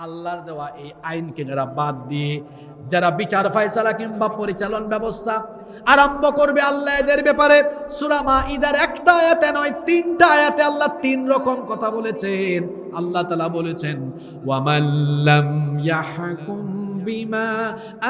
আল্লাহর দেওয়া এই আইনকে যারা বাদ দিয়ে যারা বিচার ফায়সালা কিংবা পরিচালন ব্যবস্থা আরম্ভ করবে, আল্লাহ এদের ব্যাপারে সূরা মাঈদার একটা আয়াতে নয় 3টা আয়াতে আল্লাহ 3 রকম কথা বলেছেন। আল্লাহ তাআলা বলেছেন, ওয়ামান লাম ইয়াহকুম বিমা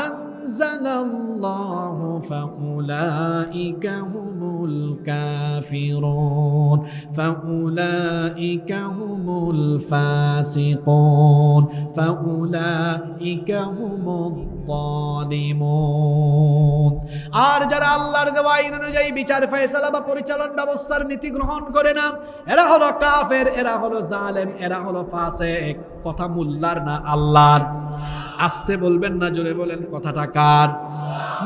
আনজালাল্লাহু ফাউলাইকা হুমুল কাফিরুন ফাউলাইকা হুমুল ফাসিকুন ফাউলাইকা হুমুদ যালিমুন। আর যারা আল্লাহর দেওয়া আইন অনুযায়ী বিচার ফয়সালা বা পরিচালন ব্যবস্থার নীতি গ্রহণ করে না, এরা হলো কাফের, এরা হলো জালেম, এরা হলো ফাসিক। কথা মোল্লার না আল্লাহর। আস্তে বলবেন না, জোরে বলেন। কথাটা কার?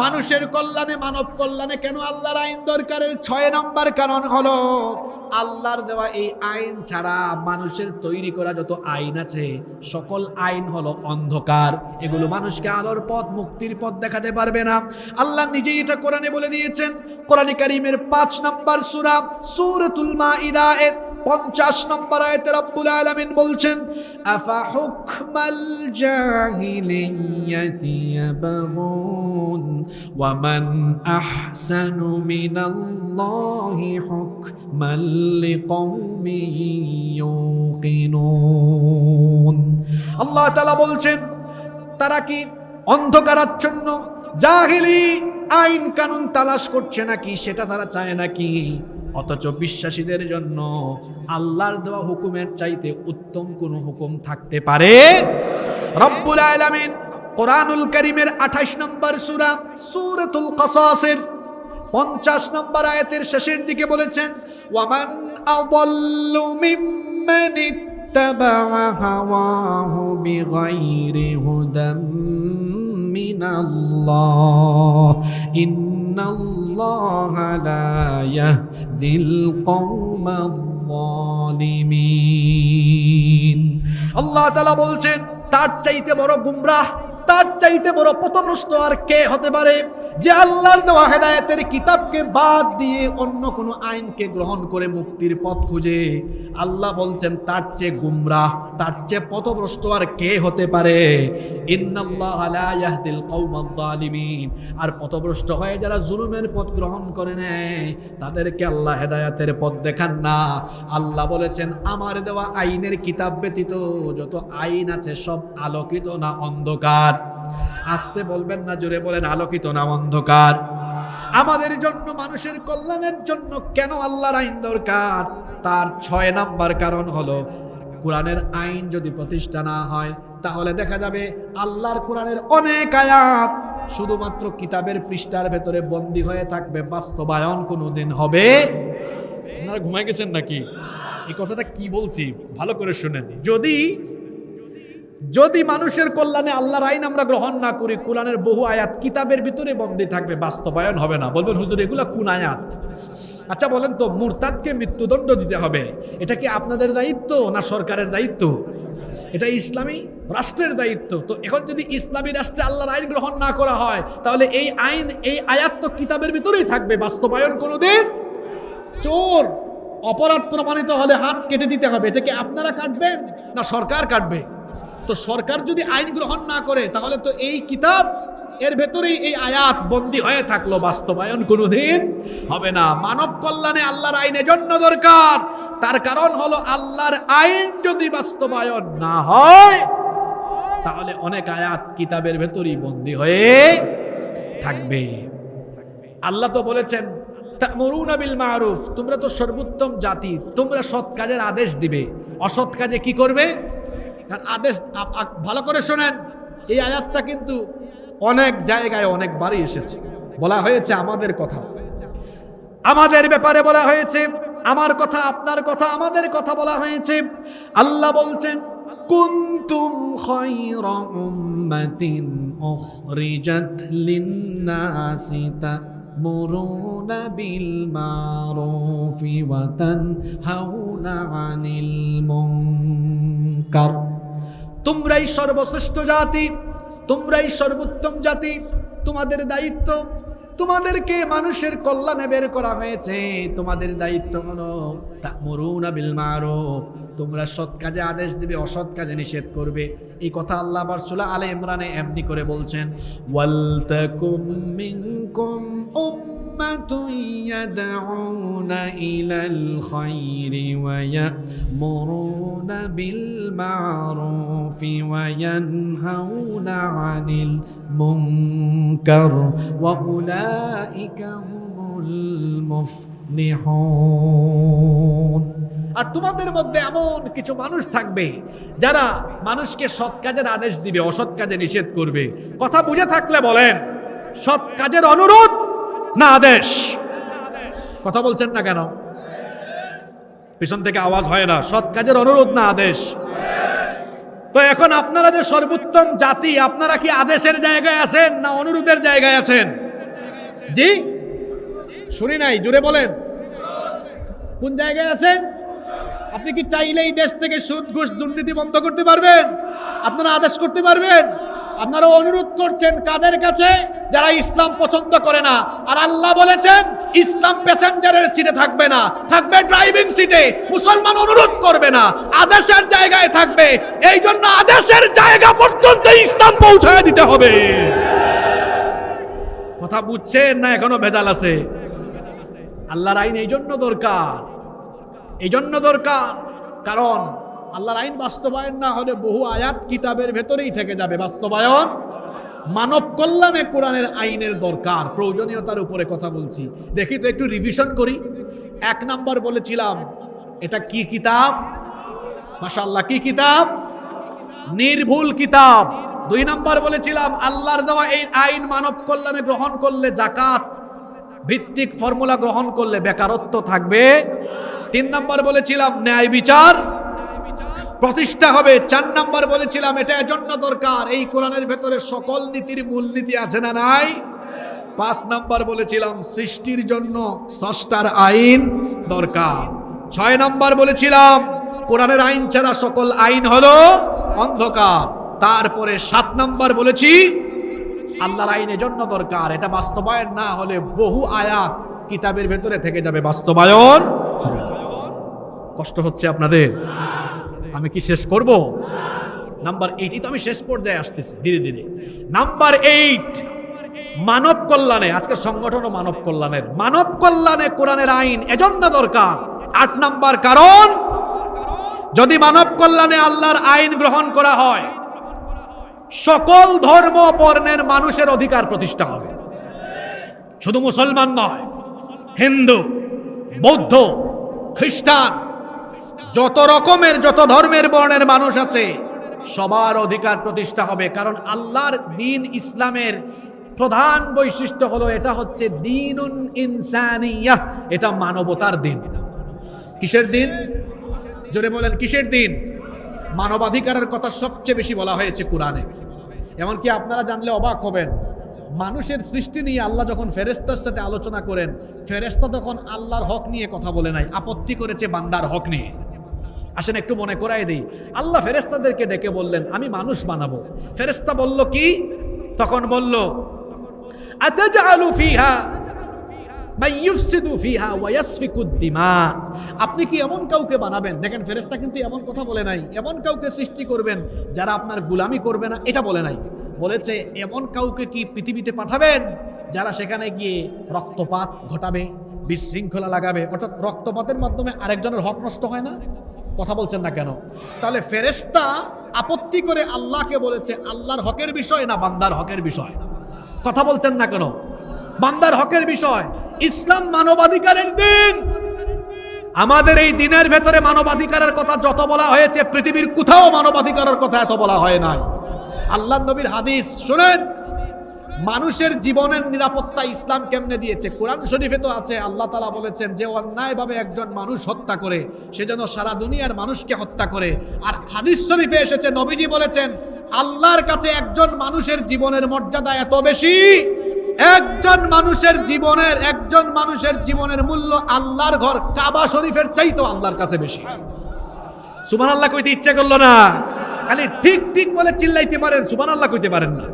মানুষের কল্যাণে, মানব কল্যাণে কেন আল্লাহর আইন দরকারের 6 নম্বর কারণ হলো আল্লাহর দেওয়া এই আইন ছাড়া মানুষের তৈরি করা যত আইন আছে সকল আইন হলো অন্ধকার। এগুলো মানুষকে আলোর পথ, মুক্তির পথ দেখাতে পারবে না। আল্লাহ নিজেই এটা কোরআনে বলে দিয়েছেন। কোরআনে কারীমের 5 নম্বর সূরা সূরাতুল মাঈদা এর 50 নম্বর আয়াতে রব্বুল আলামিন বলছেন, আফা হুকমাল জাহিলিয়াতি ইয়াবগুন ওয়া মান আহসানু মিনাল্লাহি হুকমান লিকওমিন ইউকিনুন। আল্লাহ তাআলা বলছেন, তারা কি অন্ধকারাচ্ছন্ন জাহিলি আইন কানুন তালাশ করছে নাকি? সেটা তারা চায় নাকি? অথচ বিশ্বাসীদের জন্য আল্লাহর দেওয়া হুকুমের চাইতে উত্তম কোন হুকুম থাকতে পারে? রব্বুল আলামিন কোরআনুল কারীমের 28 নম্বর সূরা সূরাতুল কাসাসের 50 নম্বর আয়াতের শেষের দিকে বলেছেন, ওয়ামান আযাল্লু মিম্মান ইত্তাবা'a হাওয়াহু বিগাইরি হুদাম মিনাল্লাহ ইন্নাল্লাহা লা ইয়াহদিল কওমায যালিমিন। আল্লাহ তাআলা বলছেন, তার চাইতে বড় গুমরাহ, তার চাইতে বড় পথভ্রষ্ট আর কে হতে পারে, যে আল্লাহর দেওয়া হেদায়েতের কিতাবকে বাদ দিয়ে অন্য কোনো আইনকে গ্রহণ করে মুক্তির পথ খুঁজে। আল্লাহ বলছেন, তার চেয়ে গুমরাহ, তার চেয়ে পথভ্রষ্ট আর কে হতে পারে? ইন্নাল্লাহা লা ইয়াহদিল কওমায যালিমিন। আর পথভ্রষ্ট হয়ে যারা জুলুমের পথ গ্রহণ করে নেয় তাদেরকে আল্লাহ হেদায়েতের পথ দেখান না। আল্লাহ বলেছেন, আমার দেওয়া আইনের কিতাব ব্যতীত যত আইন আছে সব আলোকিত না অন্ধকার? আস্তে বলবেন না, জোরে বলেন। আলোকিত না অন্ধকার? আমাদের জন্য, মানুষের কল্যাণের জন্য কেন আল্লাহর আইন দরকার? তার 6 নম্বর কারণ হলো, কোরআনের আইন যদি প্রতিষ্ঠা না হয় তাহলে দেখা যাবে আল্লাহর কোরআনের অনেক আয়াত শুধুমাত্র কিতাবের পৃষ্ঠার ভেতরে বন্দী হয়ে থাকবে, বাস্তবায়ন কোনোদিন হবে। আপনারা ঘুমাই গেছেন নাকি? এই কথাটা কি বলছি ভালো করে শুনেন। যদি মানুষের কল্যাণে আল্লাহর আইন আমরা গ্রহণ না করি, কোরআনের বহু আয়াত কিতাবের ভিতরে বন্দী থাকবে, বাস্তবায়ন হবে না। বলবেন, হুজুর এগুলা কোন আয়াত? আচ্ছা বলেন তো, মুরতাদকে মৃত্যুদণ্ড দিতে হবে, এটা কি আপনাদের দায়িত্ব না সরকারের দায়িত্ব? এটা ইসলামী রাষ্ট্রের দায়িত্ব। তো এখন যদি ইসলামী রাষ্ট্রে আল্লাহর আইন গ্রহণ না করা হয় তাহলে এই আইন, এই আয়াত তো কিতাবের ভিতরেই থাকবে, বাস্তবায়ন কোনোদিন। চোর অপরাধ প্রমাণিত হলে হাত কেটে দিতে হবে, এটা কি আপনারা কাটবেন না সরকার কাটবে? তো সরকার যদি আইন গ্রহণ না করে তাহলে তো এই কিতাব, এর ভেতরেই এই আয়াত বন্দী হয়ে থাকলো, বাস্তবায়ন কোনোদিন হবে না। মানব কল্যাণে আল্লাহর আইন এজন্য দরকার, তার কারণ হলো আল্লাহর আইন যদি বাস্তবায়ন না হয় তাহলে অনেক আয়াত কিতাবের ভেতরেই বন্দী হয়ে থাকবে। আল্লাহ তো বলেছেন, তা'মুরুনা বিল মা'রুফ, তোমরা তো সর্বোত্তম জাতি, তোমরা সৎ কাজের আদেশ দিবে, অসৎ কাজে কি করবে? আদেশ। ভালো করে শোনেন, এই আয়াতটা কিন্তু অনেক জায়গায় অনেকবারই এসেছে। বলা হয়েছে আমাদের কথা, আমাদের ব্যাপারে বলা হয়েছে, আমার কথা, আপনার কথা, আমাদের কথা বলা হয়েছে। আল্লাহ বলছেন, কুনতুম খায়রা উম্মাতিন উখরিজাত লিন-নাসি তা'মুরুনা বিল মা'রুফি ওয়া তানহাউনা আনিল মুনকার। তোমরাই সর্বশ্রেষ্ঠ জাতি, তোমরাই সর্বোত্তম জাতি। তোমাদের দায়িত্ব তোমাদেরকে মানুষের কল্যাণে বের করা হয়েছে, তোমাদের দায়িত্ব হলো তা'মুরুনা বিল মারুফ, তোমরা সৎ কাজে আদেশ দিবে, অসৎ কাজে নিষেধ করবে। এই কথা আল্লাহ আবার সূরা আলে ইমরানে এমনি করে বলছেন, ওয়াল তাকুম মিনকুম উম্মাতুন ইয়াদউনা ইলাল খায়রি ওয়া ইয়া'মুরুনা বিল মারুফি ওয়া ইয়ানহাউনা আনিল মুনকার ওয়া উলাইকা হুমুল মুফলিহুন। আর তোমাদের মধ্যে এমন কিছু মানুষ থাকবে যারা মানুষকে সৎ কাজের আদেশ দিবে, অসৎ কাজে নিষেধ করবে। কথা বুঝে থাকলে বলেন, সৎ কাজের অনুরোধ না আদেশ? কথা বলছেন না কেন? পিছন থেকে আওয়াজ হয় না। সৎ কাজের অনুরোধ না আদেশ? তো এখন আপনারা যে সর্বোত্তম জাতি, আপনারা কি আদেশের জায়গায় আছেন না অনুরোধের জায়গায় আছেন? জি, শুনি নাই, জোরে বলেন। কোন জায়গায় আছেন? আপনি কি চাইলেই দেশ থেকে সুদ ঘুষ দুর্নীতি বন্ধ করতে পারবেন? আপনারা আদেশ করতে পারবেন? আপনারা অনুরোধ করছেন কাদের কাছে? যারা ইসলাম পছন্দ করে না। আর আল্লাহ বলেছেন ইসলাম প্যাসেঞ্জারের সিটে থাকবে না, থাকবে ড্রাইভিং সিটে। মুসলমান অনুরোধ করবে না, আদেশের জায়গায় থাকবে। এই জন্য আদেশের জায়গা পর্যন্ত ইসলাম পৌঁছায় দিতে হবে। কথা বুঝছেন না এখনো ভেজাল আছে? আল্লাহর আইন এই জন্য দরকার, এই জন্য দরকার, কারণ আল্লাহর আইন বাস্তবায়ন না হলে বহু আয়াত কিতাবের ভেতরেই থেকে যাবে। বাস্তবায়ন, মানব কল্যাণে কোরআনের আইনের দরকার, প্রয়োজনীয়তার উপরে কথা বলছি। দেখি তো একটু রিভিশন করি। 1 নাম্বার বলেছিলাম এটা কি কিতাব? মাশাআল্লাহ, কি কিতাব? নির্ভুল কিতাব। 2 নাম্বার বলেছিলাম আল্লাহর দেওয়া এই আইন মানব কল্যাণে গ্রহণ করলে, জাকাত ভিত্তিক ফর্মুলা গ্রহণ করলে বেকারত্ব থাকবে। 3 নাম্বার বলেছিলাম ন্যায় বিচার প্রতিষ্ঠা হবে। 4 নাম্বার বলেছিলাম এটা এজন্য দরকার, এই কোরআনের ভেতরে সকল নীতির মূলনীতি আছে না নাই। 5 নাম্বার বলেছিলাম সৃষ্টির জন্য স্রষ্টার আইন দরকার। 6 নাম্বার বলেছিলাম কোরআনের আইন ছাড়া সকল আইন হলো অন্ধকার। তারপরে 7 নাম্বার বলেছি আল্লাহর আইন এজন্য দরকার, এটা বাস্তবায়ন না হলে বহু আয়াত কিতাবের ভেতরে থেকে যাবে, বাস্তবায়ন হবে না। কষ্ট হচ্ছে আপনাদের? আমি কি শেষ করব? নাম্বার 8, তো আমি শেষ পর্যায়ে আসতেছি ধীরে ধীরে। নাম্বার 8, মানব কল্যাণে, আজকে সংগঠন ও মানব কল্যাণের, মানব কল্যাণে কোরআনের আইন এজন্য দরকার। 8 নাম্বার কারণ, যদি মানব কল্যাণে আল্লাহর আইন গ্রহণ করা হয় সকল ধর্ম বর্ণের মানুষের অধিকার প্রতিষ্ঠা হবে। শুধু মুসলমান নয়, হিন্দু, বৌদ্ধ, খ্রিস্টান, যত রকমের যত ধর্মের বর্ণের মানুষ আছে সবার অধিকার প্রতিষ্ঠা হবে। কারণ আল্লাহর দ্বীন ইসলামের প্রধান বৈশিষ্ট্য হলো এটা হচ্ছে দ্বীনুন ইনসানিয়াহ, এটা মানবতার দ্বীন। কিসের দ্বীন? জোরে বলেন, কিসের দ্বীন? মানবাধিকারের কথা সবচেয়ে বেশি বলা হয়েছে কোরআনে। এমনকি আপনারা জানলে অবাক হবেন, মানুষের সৃষ্টি নিয়ে আল্লাহ যখন ফেরেশতার সাথে আলোচনা করেন, ফেরেশতা তখন আল্লাহর হক নিয়ে কথা বলে নাই, আপত্তি করেছে বান্দার হক নিয়ে। আসেন একটু মনে করাই দেই। আল্লাহ ফেরেশতাদেরকে ডেকে বললেন আমি মানুষ বানাবো। ফেরেশতা বলল কি? তখন বলল আতাজআলু ফিহা মান ইউফসিদু ফিহা ওয়া ইয়াসফিকুদ দিমা। আপনি কি এমন কাউকে বানাবেন? দেখেন ফেরেশতা কিন্তু এমন কথা বলে নাই, এমন কাউকে সৃষ্টি করবেন যারা আপনার গোলামি করবে না, এটা বলে নাই। বলেছে এমন কাউকে কি পৃথিবীতে পাঠাবেন যারা সেখানে গিয়ে রক্তপাত ঘটাবে, বিশৃঙ্খলা লাগাবে, অর্থাৎ রক্তপাতের মাধ্যমে আরেকজনের হক নষ্ট হয় না? কথা বলছেন না কেন? তাহলে ফেরেশতা আপত্তি করে আল্লাহকে বলেছে আল্লাহর হকের বিষয় না বান্দার হকের বিষয়। কথা বলছেন না কেন? বান্দার হকের বিষয়। ইসলাম মানবাধিকারের দিন। আমাদের এই দিনের ভেতরে মানবাধিকারের কথা যত বলা হয়েছে পৃথিবীর কোথাও মানবাধিকারের কথা এত বলা হয় নাই। আল্লাহর নবীর হাদিস শুনেন, মানুষের জীবনের নিরাপত্তা ইসলাম কেমনে দিয়েছে। কোরআন শরীফে তো আছে, আল্লাহ তাআলা বলেছেন যে অন্যায়ভাবে একজন মানুষ হত্যা করে সে যেন সারা দুনিয়ার মানুষকে হত্যা করে। আর হাদিস শরীফে এসেছে, নবীজি বলেছেন আল্লাহর কাছে একজন মানুষের জীবনের মর্যাদা এত বেশি, একজন মানুষের জীবনের মূল্য আল্লাহর ঘর কাবা শরীফের চাইতো আল্লাহর কাছে বেশি। সুবহানাল্লাহ কইতে ইচ্ছে করলো না, খালি ঠিক ঠিক বলে চিল্লাইতে পারেন, সুবহানাল্লাহ কইতে পারেন না।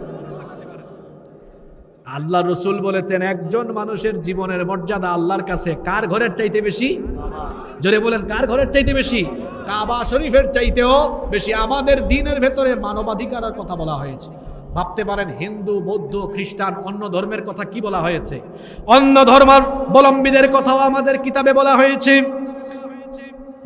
আল্লাহ রসুল বলেছেন একজন মানুষের জীবনের মর্যাদা আল্লাহর কাছে কার ঘরের চাইতে বেশি? জোরে বলেন, কার ঘরের চাইতে বেশি? কাবা শরীফের চাইতেও বেশি। আমাদের দ্বীনের ভেতরে মানবাধিকারের কথা বলা হয়েছে। ভাবতে পারেন হিন্দু, বৌদ্ধ, খ্রিস্টান, অন্য ধর্মের কথা কি বলা হয়েছে? অন্য ধর্মাবলম্বীদের কথাও আমাদের কিতাবে বলা হয়েছে।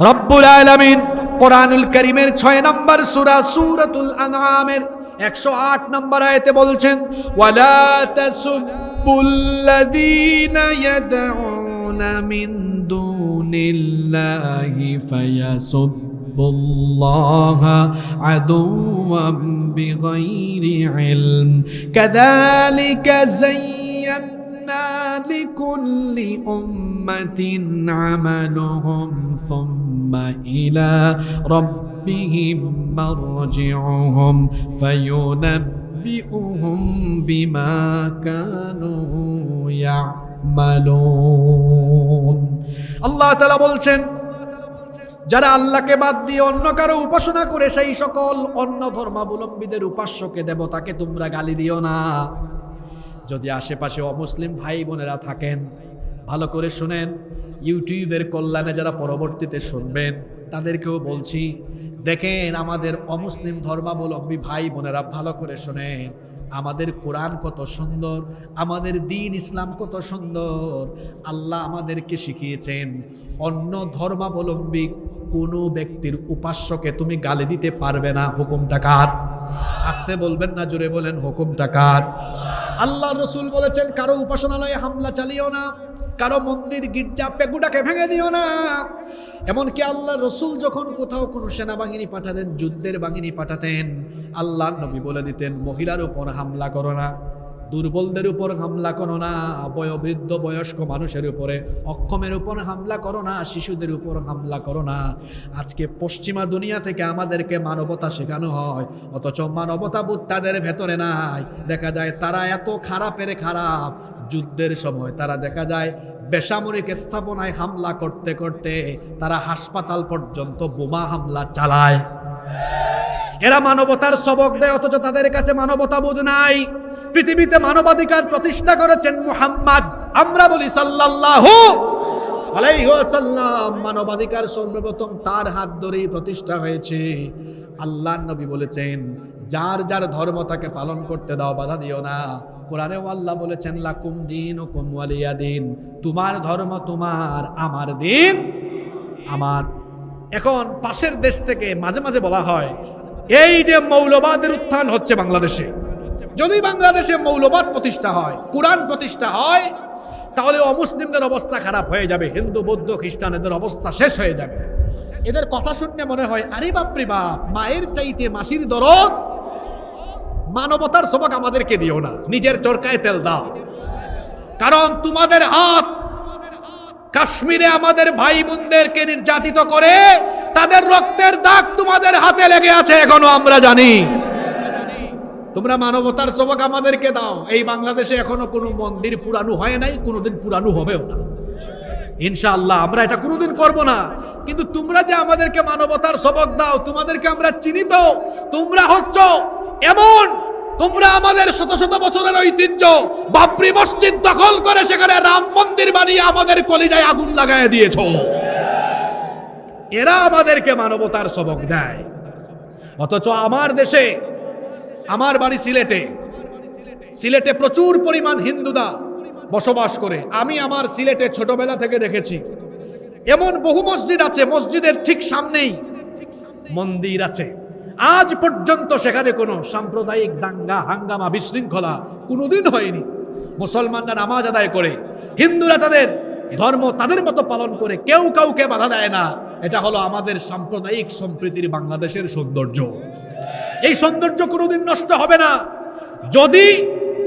রব্বুল আলামিন কোরআনুল কারীমের 6 নম্বর সূরা সূরাতুল আনআমের 108 নম্বর আয়াতে বলছেন, ওয়ালা তাসুব্বুল্লাযীনা ইয়াদউনা মিন দুনিল্লাহি ফায়াসুব্বুল্লাহা আদুওয়াম বিগাইরি ইলম কাযালিকা যায়্যানা লিকুল্লি উম্মাতিন আমালুহুম সুম্মা ইলা রাব্বিহিম মারজিউহুম ফায়ুনাব্বিউহুম বিমা কানু ইয়ামালুন। আল্লাহ তাআলা বলছেন, যারা আল্লাহকে বাদ দিয়ে অন্য কারো উপাসনা করে সেই সকল অন্য ধর্মাবলম্বীদের উপাস্যকে দেবতাকে তোমরা গালি দিও না। যদি আশেপাশে অমুসলিম ভাই বোনেরা থাকেন, ভালো করে শুনেন, ইউটিউবের কল্যাণে যারা পরবর্তীতে শুনবেন তাদেরকেও বলছি, দেখেন আমাদের অমুসলিম ধর্মাবলম্বী ভাই বোনেরা ভালো করে শুনেন, আমাদের কোরআন কত সুন্দর, আমাদের দ্বীন ইসলাম কত সুন্দর। আল্লাহ আমাদেরকে শিখিয়েছেন অন্য ধর্মাবলম্বী কোনো ব্যক্তির উপাস্যকে তুমি গালি দিতে পারবে না। হুকুমটা কার? আসতে বলবেন না, জোরে বলেন, হুকুমটা কার? আল্লাহ রসুল বলেছেন কারো উপাসনালয়ে হামলা চালিও না, কারো মন্দির গির্জা পেগুটাকে ভেঙে দিও না। এমনকি আল্লাহ রসুল যখন কোথাও কোনো সেনাবাহিনী পাঠাতেন, যুদ্ধের বাহিনী পাঠাতেন, আল্লাহ নবী বলে দিতেন মহিলার উপর হামলা করো না, দুর্বলদের উপর হামলা করো না, বয়োবৃদ্ধ বয়স্ক মানুষের উপরে, অক্ষমের উপর হামলা করো না, শিশুদের উপর হামলা করো না। আজকে পশ্চিমা দুনিয়া থেকে আমাদেরকে মানবতা শেখানো হয়, অথচ মানবতা বোধ তাদের ভেতরে নাই। দেখা যায় তারা এত খারাপের খারাপ, যুদ্ধের সময় তারা দেখা যায় বেসামরিক স্থাপনায় হামলা করতে করতে তারা হাসপাতাল পর্যন্ত বোমা হামলা চালায়। এরা মানবতার সবক দেয়, অথচ তাদের কাছে মানবতা বোধ নাই। পৃথিবীতে মানবাধিকার প্রতিষ্ঠা করেছেন মুহাম্মদ, আমরা বলি সাল্লাল্লাহু আলাইহি ওয়াসাল্লাম। মানবাধিকার সর্বপ্রথম তার হাত ধরেই প্রতিষ্ঠা হয়েছে। আল্লাহর নবী বলেছেন যার যার ধর্ম তাকে পালন করতে দাও, বাধা দিও না। কোরআনেও আল্লাহ বলেছেন লাকুম দীনুকুম ওয়ালিয়া দীন, তোমার ধর্ম তোমার, আমার দিন আমার। এখন পাশের দেশ থেকে মাঝে মাঝে বলা হয় এই যে মৌলবাদের উত্থান হচ্ছে বাংলাদেশে, যদি বাংলাদেশে মৌলবাদ প্রতিষ্ঠা হয়, কোরআন প্রতিষ্ঠা হয়, তাহলে অমুসলিমদের অবস্থা খারাপ হয়ে যাবে, হিন্দু বৌদ্ধ খ্রিস্টানদের অবস্থা শেষ হয়ে যাবে। এদের কথা শুনলে মনে হয় আরে বাপরে বাপ, মায়ের চাইতে মাসির দরদ। মানবতার সবক আমাদেরকে দিও না, নিজের চরকায় তেল দাও। কারণ তোমাদের হাত কাশ্মীরে আমাদের ভাই বোনদেরকে নির্যাতিত করে, তাদের রক্তের দাগ তোমাদের হাতে লেগে আছে এখনো, আমরা জানি। তোমরা মানবতার সবক আমাদেরকে দাও। এই বাংলাদেশে এখনো কোনো মন্দির পুরানো হয় নাই, কোনোদিন পুরানো হবেও না ইনশাআল্লাহ। আমরা এটা কোনোদিন করব না। কিন্তু তোমরা যে আমাদেরকে মানবতার সবক দাও, তোমাদেরকে আমরা চিনি তো। তোমরা হচ্ছ এমন, তোমরা আমাদের শত শত বছরের ঐতিহ্য বাবরি মসজিদ দখল করে সেখানে রাম মন্দির বানিয়ে আমাদের কলিজায় আগুন লাগায় দিয়েছো। এরা আমাদেরকে মানবতার সবক দেয়, অথচ আমার দেশে, আমার বাড়ি সিলেটে, সিলেটে প্রচুর পরিমাণ হিন্দুরা বসবাস করে। আমি আমার সিলেটে ছোটবেলা থেকে দেখেছি এমন বহু মসজিদ আছে, মসজিদের ঠিক সামনেই মন্দির আছে। আজ পর্যন্ত সেখানে কোনো সাম্প্রদায়িক দাঙ্গা হাঙ্গামা বিশৃঙ্খলা কোনোদিন হয়নি। মুসলমানরা নামাজ আদায় করে, হিন্দুরা তাদের ধর্ম তাদের মতো পালন করে, কেউ কাউকে বাধা দেয় না। এটা হলো আমাদের সাম্প্রদায়িক সম্প্রীতির বাংলাদেশের সৌন্দর্য। এই সৌন্দর্য কোনোদিন নষ্ট হবে না। যদি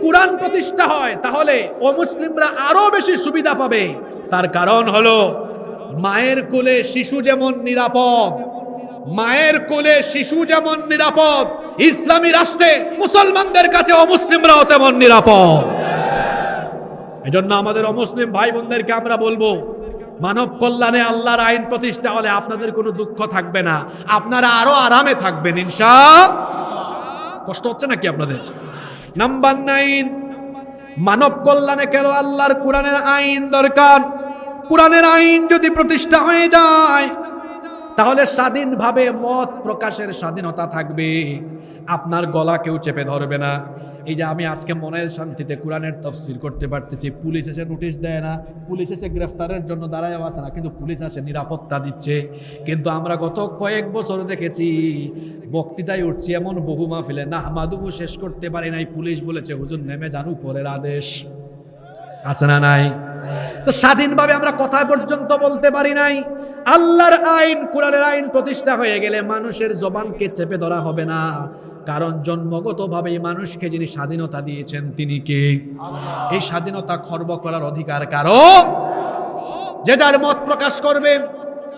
কোরআন প্রতিষ্ঠা হয় তাহলে অমুসলিমরা আরো বেশি সুবিধা পাবে। তার কারণ হলো মায়ের কোলে শিশু যেমন নিরাপদ, মায়ের কোলে শিশু যেমন নিরাপদ, ইসলামী রাষ্ট্রে মুসলমানদের কাছে অমুসলিমরাও তেমন নিরাপদ। এজন্য আমাদের অমুসলিম ভাই বোনদেরকে আমরা বলবো, মানব কল্যাণে আল্লাহর আইন প্রতিষ্ঠা হলে আপনাদের কোনো দুঃখ থাকবে না, আপনারা আরো আরামে থাকবেন ইনশাআল্লাহ। কষ্ট হচ্ছে নাকি আপনাদের? নাম্বার 9, মানব কল্যাণে কেন আল্লাহর কোরআনের আইন দরকার। কোরআনের আইন যদি প্রতিষ্ঠা হয়ে যায় তাহলে স্বাধীনভাবে মত প্রকাশের স্বাধীনতা থাকবে, আপনার গলা কেউ চেপে ধরবে না। এই যে আমি আজকে মনের শান্তিতে কোরআনের তাফসীর করতে পারতেছি, পুলিশ এসে নোটিশ দেয় না, পুলিশ এসে গ্রেফতারের জন্য দাঁড়ায় আছে না, কিন্তু পুলিশ আসে নিরাপত্তা দিচ্ছে। কিন্তু আমরা গত কয়েক বছর দেখেছি বক্তৃতায় উঠছি এমন বহু মাহফিলে না মাদুহু শেষ করতে পারি নাই, পুলিশ বলেছে হুজুর নেমে যান, উপরের আদেশ আছে না নাই। তো স্বাধীনভাবে আমরা কথা পর্যন্ত বলতে পারি নাই। আল্লাহর আইন কোরআনের আইন প্রতিষ্ঠা হয়ে গেলে মানুষের জবানকে চেপে ধরা হবে না, কারণ জন্মগতভাবেই মানুষকে যিনি স্বাধীনতা দিয়েছেন তিনি কে? এই স্বাধীনতা খর্ব করার অধিকার কারো? যে যার মত প্রকাশ করবে,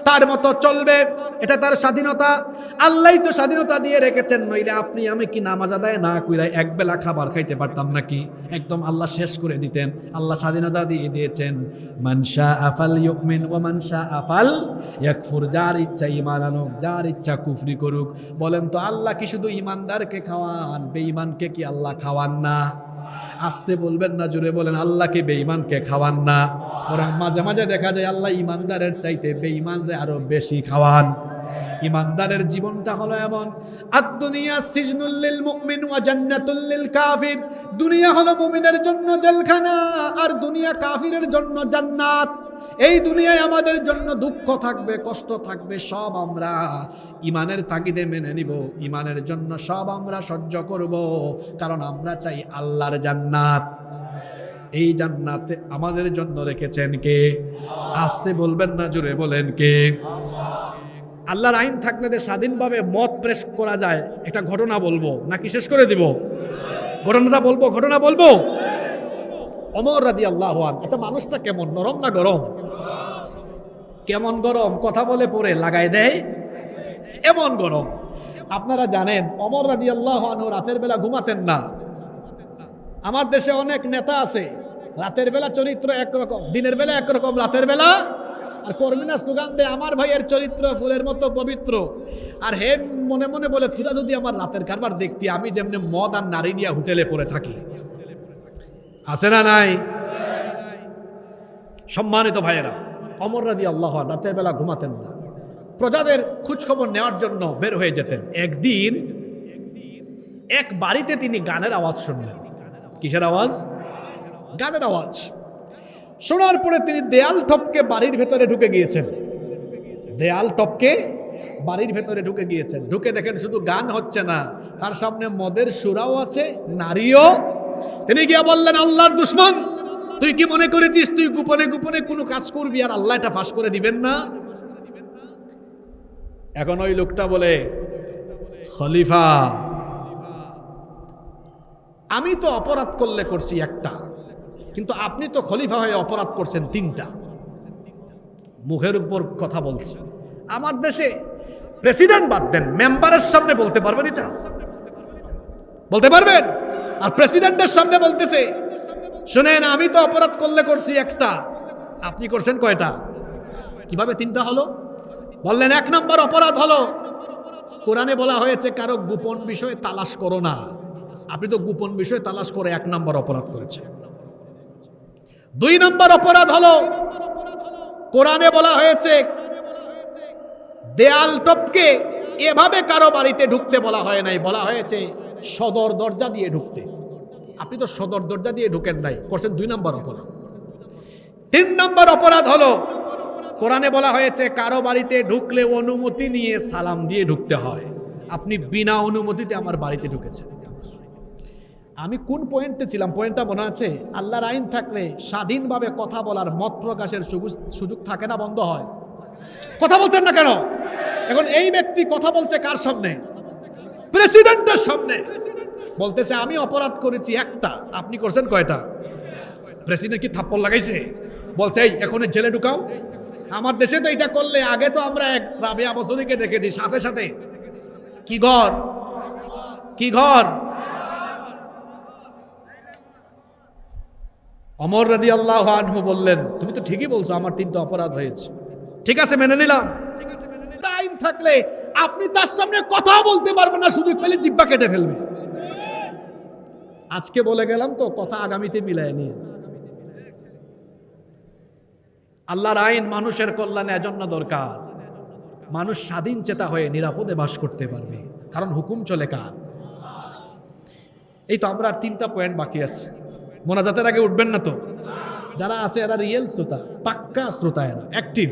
তার মতো চলবে, এটা তার স্বাধীনতা। আল্লাহই তো স্বাধীনতা দিয়ে রেখেছেন, নইলে আপনি আমি কি নামাজ আদায় না কইরা এক বেলা খাবার খাইতে পারতাম নাকি? একদম আল্লাহ শেষ করে দিতেন। আল্লাহ স্বাধীনতা দিয়ে দিয়েছেন, মান শাআ ফালইউমিন ওয়া মান শাআ ফালইয়াকফুর, যার ইচ্ছা ঈমান আনুক, যার ইচ্ছা কুফরি করুক। বলেন তো আল্লাহ কি শুধু ঈমানদারকে খাওয়ান, বেঈমানকে কি আল্লাহ খাওয়ান না? আসতে বলবেন না, জোরে বলেন, আল্লাহকে বেঈমানকে খাওয়ান না। ওরা মাঝে মাঝে দেখা যায় আল্লাহ ঈমানদারের চাইতে বেঈমানদের আরো বেশি খাওয়ান। ঈমানদারের জীবনটা হলো এমন, আদ-দুনিয়া সিজনুল লিল মুমিন ওয়া জান্নাতুল লিল কাফির। দুনিয়া হলো মুমিনের জন্য জেলখানা, আর দুনিয়া কাফিরের জন্য জান্নাত। এই দুনিয়ায় আমাদের জন্য দুঃখ থাকবে, কষ্ট থাকবে, সব আমরা ঈমানের তাগিদে মেনে নিব, ঈমানের জন্য সব আমরা সহ্য করব, কারণ আমরা চাই আল্লাহর জান্নাত। এই জান্নাতে আমাদের জন্য রেখেছেন কে? আসতে বলবেন না, জোরে বলেন কে? আল্লাহর আইন থাকলে যে স্বাধীনভাবে মত প্রেস করা যায়, একটা ঘটনা বলবো নাকি শেষ করে দিব? ঘটনা বলবো। ওমর রাদিয়াল্লাহু আনহু, আচ্ছা মানুষটা কেমন, নরম না গরম? কেমন গরম, কথা বলে পরে লাগাই দেয় এমন গরম। আপনারা জানেন ওমর রাদিয়াল্লাহু আনহু রাতের বেলা ঘুমাতেন না। আমার দেশে অনেক নেতা আছে, রাতের বেলা চরিত্র একরকম, দিনের বেলা একরকম, রাতের বেলা। আর কর্মীনা স্লোগান দেয় আমার ভাইয়ের চরিত্র ফুলের মতো পবিত্র, আর হে মনে মনে বলে তুরা যদি আমার রাতের কারবার দেখতি, আমি যেমনি মদ আর নারী নিয়ে হোটেলে পড়ে থাকি। আছে না নাই? সম্মানিত ভাইয়েরা, ওমর রাদিয়াল্লাহু আনহু রাতের বেলা ঘুমাতেন না, প্রজাদের খোঁজ খবর নেওয়ার জন্য বের হয়ে যেতেন। একদিন এক বাড়িতে তিনি গানের আওয়াজ শুনলেন। কিসের আওয়াজ? গানের আওয়াজ। শোনার পরে তিনি দেয়াল টপকে বাড়ির ভেতরে ঢুকে গিয়েছেন। দেয়াল টপকে বাড়ির ভেতরে ঢুকে গিয়েছেন। ঢুকে দেখেন শুধু গান হচ্ছে না, তার সামনে মদের সুরাও আছে, নারীও। তিনি গিয়া বললেন, আল্লাহর দুশমন, তুই কি মনে করেছিস তুই গোপনে গোপনে কোনো কাজ করবি আর আল্লাহ এটা ফাঁস করে দিবেন না? এখন ওই লোকটা বলে, খলিফা আমি তো অপরাধ করলে করছি একটা, কিন্তু আপনি তো খলিফা হয়ে অপরাধ করছেন তিনটা। মুখের উপর কথা বলছে। আমার দেশে প্রেসিডেন্ট বাদ দেন, মেম্বারের সামনে বলতে পারবেন এটা? বলতে পারবেন? আর প্রেসিডেন্টের সামনে বলতেছে, শুনেন আমি তো অপরাধ করলে করছি একটা, আপনি করছেন কয়টা? কিভাবে তিনটা হলো? বললেন এক নম্বর অপরাধ হলো, কোরআনে বলা হয়েছে কারো গোপন বিষয়ে তালাশ করো না, আপনি তো গোপন বিষয়ে তালাশ করে এক নম্বর অপরাধ করেছেন। দুই নম্বর অপরাধ হলো, কোরআনে বলা হয়েছে দেয়াল টপকে এভাবে কারো বাড়িতে ঢুকতে বলা হয় নাই, বলা হয়েছে সদর দরজা দিয়ে ঢুকতে। আপনি তো সদর দরজা দিয়ে ঢুকেন নাই, করছেন দুই নম্বর অপরাধ। তিন নম্বর অপরাধ হলো, কোরআনে বলা হয়েছে কারো বাড়িতে ঢুকলে অনুমতি নিয়ে সালাম দিয়ে ঢুকতে হয়, আপনি বিনা অনুমতিতে আমার বাড়িতে ঢুকেছেন। আমি কোন পয়েন্টে ছিলাম? পয়েন্টটা মনে আছে? আল্লাহর আইন থাকলে স্বাধীনভাবে কথা বলার, মত প্রকাশের সুযোগ থাকে না, বন্ধ হয়। কথা বলছেন না কেন? এখন এই ব্যক্তি কথা বলছে কার সামনে? প্রেসিডেন্টের সামনে। বলতেছে আমি অপরাধ করেছি একটা, আপনি করছেন কয়টা? প্রেসিডেন্ট কি থাপ্পড় লাগাইছে? বলছে এই এখন জেলে ঢুকাও। আমার দেশে তো এটা করলে, আগে তো আমরা এক রাবিয়া বছরীকে দেখেছি, সাথে সাথে কি ঘর কি ঘর। ওমর রাদিয়াল্লাহু আনহু বললেন, তুমি তো ঠিকই বলছো, আমার তিনটা অপরাধ হয়েছে, ঠিক আছে মেনে নিলাম। আইন থাকলে আপনি তার সামনে কথাও বলতে পারবেন না, সুযোগ পেলে জিহ্বা কেটে ফেলবে। আজকে বলে গেলাম তো, কথা আগামীতে মিলাই নিয়ে। আল্লাহর আইন মানুষের কল্যাণে এজন্য দরকার, মানুষ স্বাধীন চেতা হয়ে নিরাপদে বাস করতে পারবে, কারণ হুকুম চলে কার? এই তো আমরা 3টা পয়েন্ট বাকি আছে। মোনাজাতের আগে উঠবেন না তো? যারা আছে এরা রিয়েল শ্রোতা, পাক্কা শ্রোতা, এরা অ্যাক্টিভ।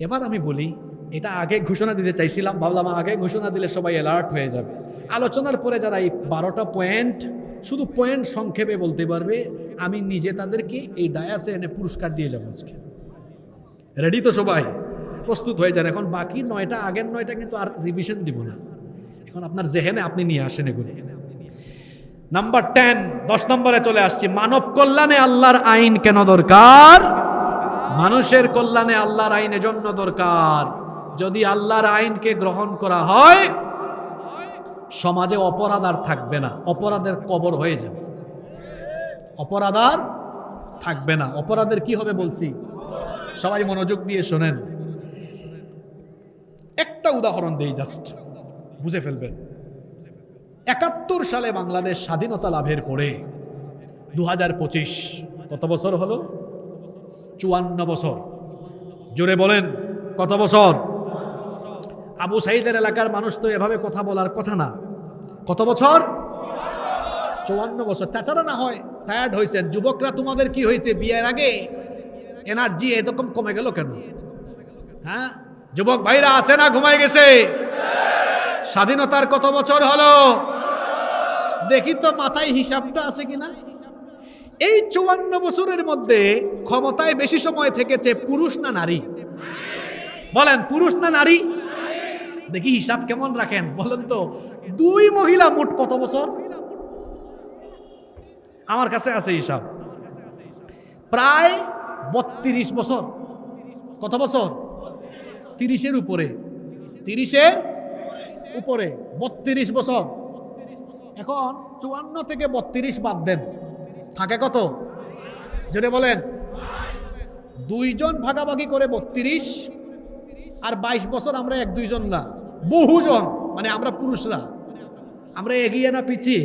এবার আমি বলি, এটা আগে ঘোষণা দিতে চাইছিলাম, ভাবলাম আগে ঘোষণা দিলে সবাই অ্যালার্ট হয়ে যাবে। আলোচনার পরে যারা এই 12টা পয়েন্ট শুধু পয়েন্ট সংক্ষেপে বলতে পারবে, আমি নিজে তাদেরকে এই ডায়াসে এনে পুরস্কার দিয়ে যাবো আজকে। রেডি তো সবাই? প্রস্তুত হয়ে যান। এখন বাকি 9টা, আগের 9টা কিন্তু আর রিভিশন দিব না, এখন আপনার জেহেনে আপনি নিয়ে আসেন এগুলো। নাম্বার 10, 10 নম্বরে চলে আসছি। মানব কল্যাণে আল্লাহর আইন কেন দরকার? মানুষের কল্যাণে আল্লাহর আইন এজন্য দরকার, যদি আল্লাহর আইনকে গ্রহণ করা হয় সমাজে অপরাধ আর থাকবে না, অপরাধের কবর হয়ে যাবে। অপরাধ আর থাকবে না। অপরাধের কি হবে বলছি, সবাই মনোযোগ দিয়ে শোনেন। একটা উদাহরণ দেই, জাস্ট বুঝে ফেলবেন। 71 সালে বাংলাদেশ স্বাধীনতা লাভের পরে 2025 কত বছর হলো? 54 বছর। জোরে বলেন কত বছর? আবু সাইদের এলাকার মানুষ তো এভাবে কথা বলার কথা না। কত বছর? 54 বছর। চাচারা না হয় টায়ার্ড হয়েছেন, যুবকরা তোমাদের কি হয়েছে? বিয়ের আগে এনার্জি এরকম কমে গেল কেন? হ্যাঁ, যুবক ভাইরা আছে না ঘুমায় গেছে? স্বাধীনতার কত বছর হলো দেখি তো, মাথায় হিসাবটা আছে কিনা। এই 54 বছরের মধ্যে ক্ষমতায় বেশি সময় থেকেছে পুরুষ না নারী? বলেন, পুরুষ না নারী? দেখি হিসাব কেমন রাখেন বলেন তো। 2 মহিলা মোট কত বছর? আমার কাছে আছে হিসাব, প্রায় 32 বছর। কত বছর? 30-এর উপরে। 30-এর উপরে 32 বছর। এখন 54 থেকে 32 বাদ দেন, থাকে কত? যেটা বলেন, 2 জন ভাগাভাগি করে 32, আর 22 বছর আমরা 1-2 জন না, বহুজন, মানে আমরা পুরুষরা। আমরা এগিয়ে না পিছিয়ে?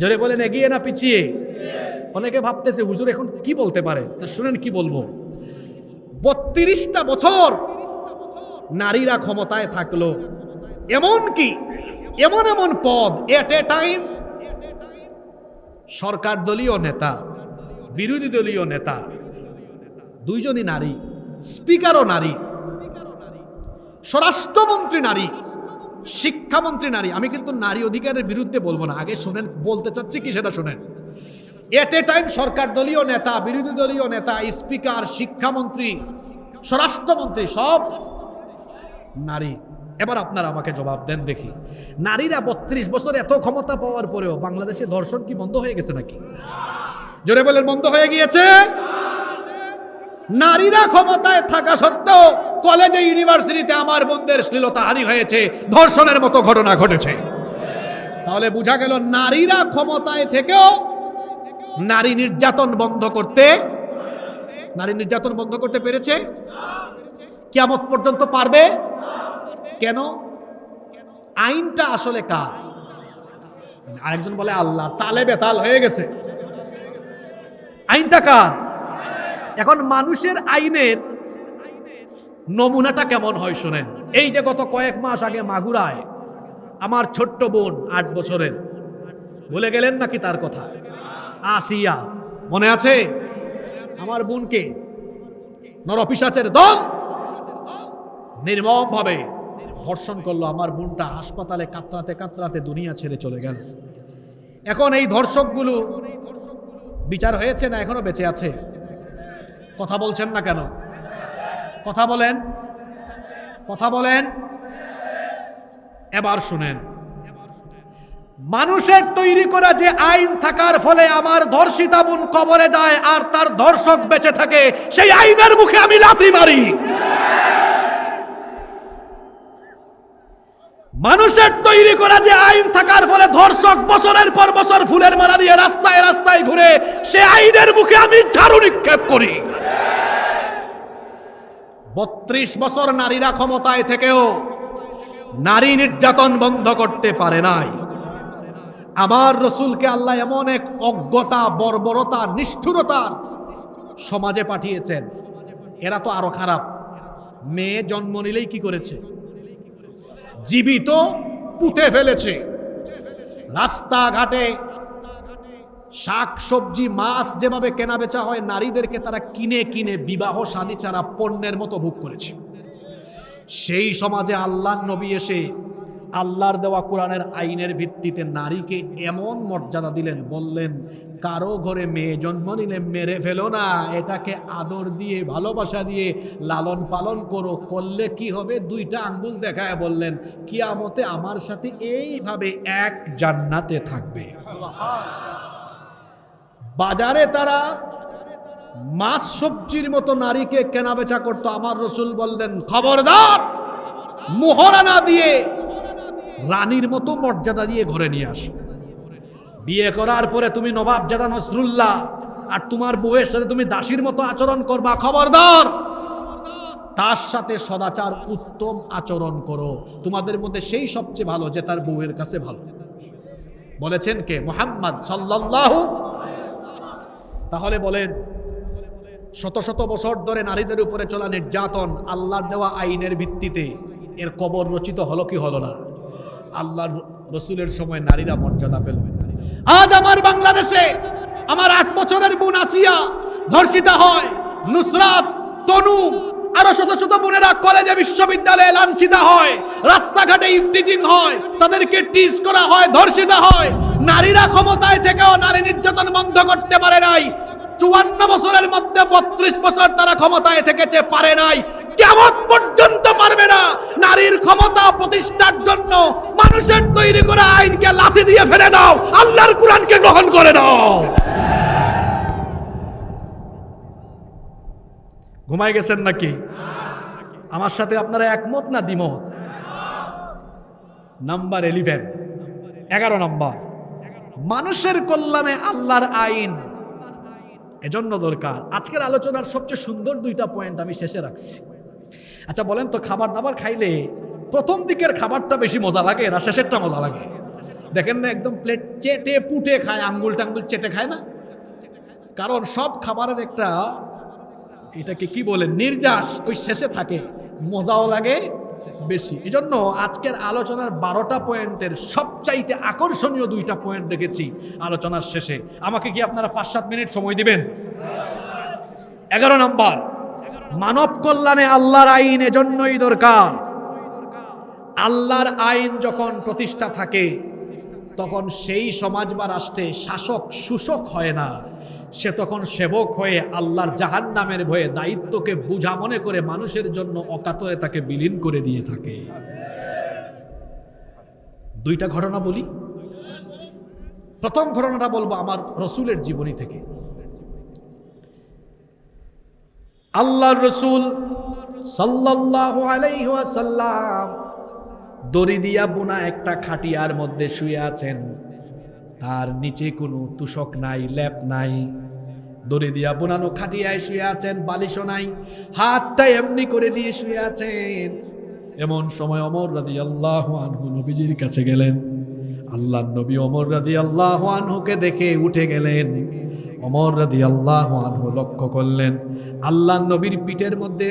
জোরে বলেন, এগিয়ে না পিছিয়ে? অনেকে ভাবতেছে হুজুর এখন কি বলতে পারে, তা শুনেন কি বলবো। 32টা বছর নারীরা ক্ষমতায় থাকলো, এমন কি এমন এমন পদ এট এ টাইম, সরকার দলীয় নেতা, বিরোধী দলীয় নেতা 2 জনই নারী, স্পিকারও নারী, স্বরাষ্ট্রমন্ত্রী নারী, শিক্ষামন্ত্রী নারী। আমি কিন্তু নারী অধিকারের বিরুদ্ধে বলবো না, আগে শুনেন বলতে চাচ্ছি কি সেটা শুনেন। এট এ টাইম সরকার দলীয় নেতা, বিরোধী দলীয় নেতা, স্পিকার, শিক্ষামন্ত্রী, স্বরাষ্ট্রমন্ত্রী সব নারী। এবার আপনারা আমাকে জবাব দেন দেখি, নারীরা 32 বছর এত ক্ষমতা পাওয়ার পরেও বাংলাদেশে ধর্ষণ কি বন্ধ হয়ে গেছে নাকি? জোরে বলেন, বন্ধ হয়ে গিয়েছে? নারীরা ক্ষমতায় থাকা সত্ত্বেও কলেজে, ইউনিভার্সিটিতে আমার বোনদের শ্লীলতাহানি হয়েছে, ধর্ষণের মতো ঘটনা ঘটেছে। তাহলে বোঝা গেল নারীরা ক্ষমতায় থেকেও নারী নির্যাতন বন্ধ করতে পেরেছে? কিয়ামত পর্যন্ত পারবে? কেন? আইনটা আসলে কার? আরেকজন বলে আল্লাহ, তালে বেতাল হয়ে গেছে। আইনটা কার? এখন মানুষের আইনের নমুনাটা কেমন হয় শুনেন। এই যে গত কয়েক মাস আগে মাগুরায় আমার ছোট্ট বোন 8 বছরের, ভুলে গেলেন নাকি তার কথা? আসিয়া, মনে আছে? আমার বোনকে নরপিশাচের দল নির্মম ভাবে ধর্ষণ করলো। আমার বোনটা হাসপাতালে কাতরাতে কাতরাতে দুনিয়া ছেড়ে চলে গেল। এখন এই ধর্ষকগুলো বিচার হয়েছে না এখনো বেঁচে আছে? কথা বলছেন না কেন? কথা বলেন, কথা বলেন। এবার শুনেন, মানুষের তৈরি করা যে আইন থাকার ফলে আমার ধর্ষিতা বোন কবরে যায় আর তার ধর্ষক বেঁচে থাকে, সেই আইনের মুখে আমি লাথি মারি। মানুষের তৈরি করা যে আইন থাকার ফলে ধর্ষক বছরের পর বছর ফুলের মালা দিয়ে রাস্তায় রাস্তায় ঘুরে, সে আইনের মুখে আমি ঝাড়ু নিক্ষেপ করি। 32 বছর নারীরা ক্ষমতায় থেকেও নারী নির্যাতন বন্ধ করতে পারে নাই। আমার রসুলকে আল্লাহ এমন এক অজ্ঞতা, বর্বরতা, নিষ্ঠুরতার সমাজে পাঠিয়েছেন। এরা তো আরো খারাপ। মেয়ে জন্ম নিলেই কি করেছে? জীবিত পুঁতে ফেলেছে। রাস্তাঘাটে শাক সবজি মাছ যেভাবে কেনা বেচা হয়, নারীদেরকে তারা কিনে কিনে বিবাহ শাদী ছাড়া পণ্যের মতো ভোগ করেছে। সেই সমাজে আল্লাহর নবী এসে আল্লাহর দেওয়া কোরআনের আইনের ভিত্তিতে নারীকে এমন মর্যাদা দিলেন, বললেন কারো ঘরে মেয়ে জন্ম নিলে মেরে ফেলো না, এটাকে আদর দিয়ে ভালোবাসা দিয়ে লালন পালন করো। করলে কি হবে? দুইটা আঙ্গুল দেখায় বললেন কিয়ামতে আমার সাথে এইভাবে এক জান্নাতে থাকবে। বাজারে তারা মাছ সবজির মতো নারীকে কেনা বেচা করতো। আমার রসুল বললেন খবরদার, মোহরানা দিয়ে রানীর মতো মর্যাদা দিয়ে ঘরে নিয়ে আসো। বিয়ে করার পরে তুমি নবাবজাদা নসরুল্লাহ আর তোমার বউয়ের সাথে তুমি দাসীর মতো আচরণ করবা, খবরদার। তার সাথে সদাচার উত্তম আচরণ করো। তোমাদের মধ্যে সেই সবচেয়ে ভালো যে তার বউয়ের কাছে ভালো। বলেছেন কে? মুহাম্মদ সাল্লাল্লাহু। তাহলে বলেন, শত শত বছর ধরে নারীদের উপরে চলা নির্যাতন আল্লাহর দেওয়া আইনের ভিত্তিতে এর কবর রচিত হলো কি হলো না? আল্লাহর রসুলের সময় নারীরা মর্যাদা পেল। আজ আমার বাংলাদেশে আমার 8 বছরের বোন আসিয়া ধর্ষিতা হয়, নুসরাত, তনু, আরো শত শত বোনেরা কলেজে বিশ্ববিদ্যালয়ে লাঞ্ছিত হয়, রাস্তাঘাটে ইফটিজিং হয়, তাদেরকে টিজ করা হয়, ধর্ষিত হয়। নারীরা ক্ষমতায় থেকেও নারী নির্যাতন বন্ধ করতে পারে নাই। 54 বছরের মধ্যে 32 বছর তারা ক্ষমতায় থেকেছে, পারে নাই। কিয়ামত পর্যন্ত পারবে না। নারীর ক্ষমতা প্রতিষ্ঠার জন্য মানুষের তৈরি করা আইনকে লাথি দিয়ে ফেলে দাও, আল্লাহর কোরআনকে গ্রহণ করে নাও। ঘুমায় গেছেন নাকি? আমার সাথে আপনারা একমত না দ্বিমত? নাম্বার 11 নাম্বার, মানুষের কল্যাণে আল্লাহর আইন এজন্য দরকার। আজকের আলোচনার সবচেয়ে সুন্দর 2টা পয়েন্ট আমি শেষে রাখছি। আচ্ছা বলেন তো, খাবার দাবার খাইলে প্রথম দিকের খাবারটা বেশি মজা লাগে না শেষেরটা মজা লাগে? দেখেন না, একদম প্লেট চেটে পুটে খায়, আঙ্গুল টাঙ্গুল চেটে খায় না? কারণ সব খাবারের একটা এটাকে কি বলে নির্যাস ওই শেষে থাকে, মজাও লাগে বেশি। এজন্য আজকের আলোচনার 12টা পয়েন্টের সবচাইতে আকর্ষণীয় 2টা পয়েন্ট রেখেছি আলোচনার শেষে। আমাকে কি আপনারা 5-7 মিনিট সময় দিবেন? 11 নাম্বার, মানব কল্যাণে আল্লাহর আইন এজন্যই দরকার। আল্লাহর আইন যখন প্রতিষ্ঠা থাকে তখন সেই সমাজ বা রাষ্ট্রে শাসক শোষক হয় না, সে তখন সেবক হয়ে আল্লাহর জাহান্নামের ভয়ে দায়িত্বকে বুঝা মনে করে মানুষের জন্য অকাতরে তাকে বিলীন করে দিয়ে থাকে। 2টা ঘটনা বলি। প্রথম ঘটনাটা বলবো আমার রসুলের জীবনী থেকে। আল্লাহর রসুল সাল্লাল্লাহু আলাইহি ওয়াসাল্লাম দড়ি দিয়া বোনা একটা খাটিয়ার মধ্যে শুয়ে আছেন। তার নিচে কোনো তুষক নাই, লেপ নাই, দড়ি দিয়া বোনানো খাটিয়ায় শুয়ে আছেন, বালিশও নাই, হাতটা এমনি করে দিয়ে শুয়ে আছেন। এমন সময় ওমর রাদিয়াল্লাহু আনহু নবীজির কাছে গেলেন। আল্লাহর নবী ওমর রাদিয়াল্লাহু আনহুকে দেখে উঠে গেলেন। ওমর রাদিয়াল্লাহু আনহু লক্ষ্য করলেন আল্লাহর নবীর পিঠের মধ্যে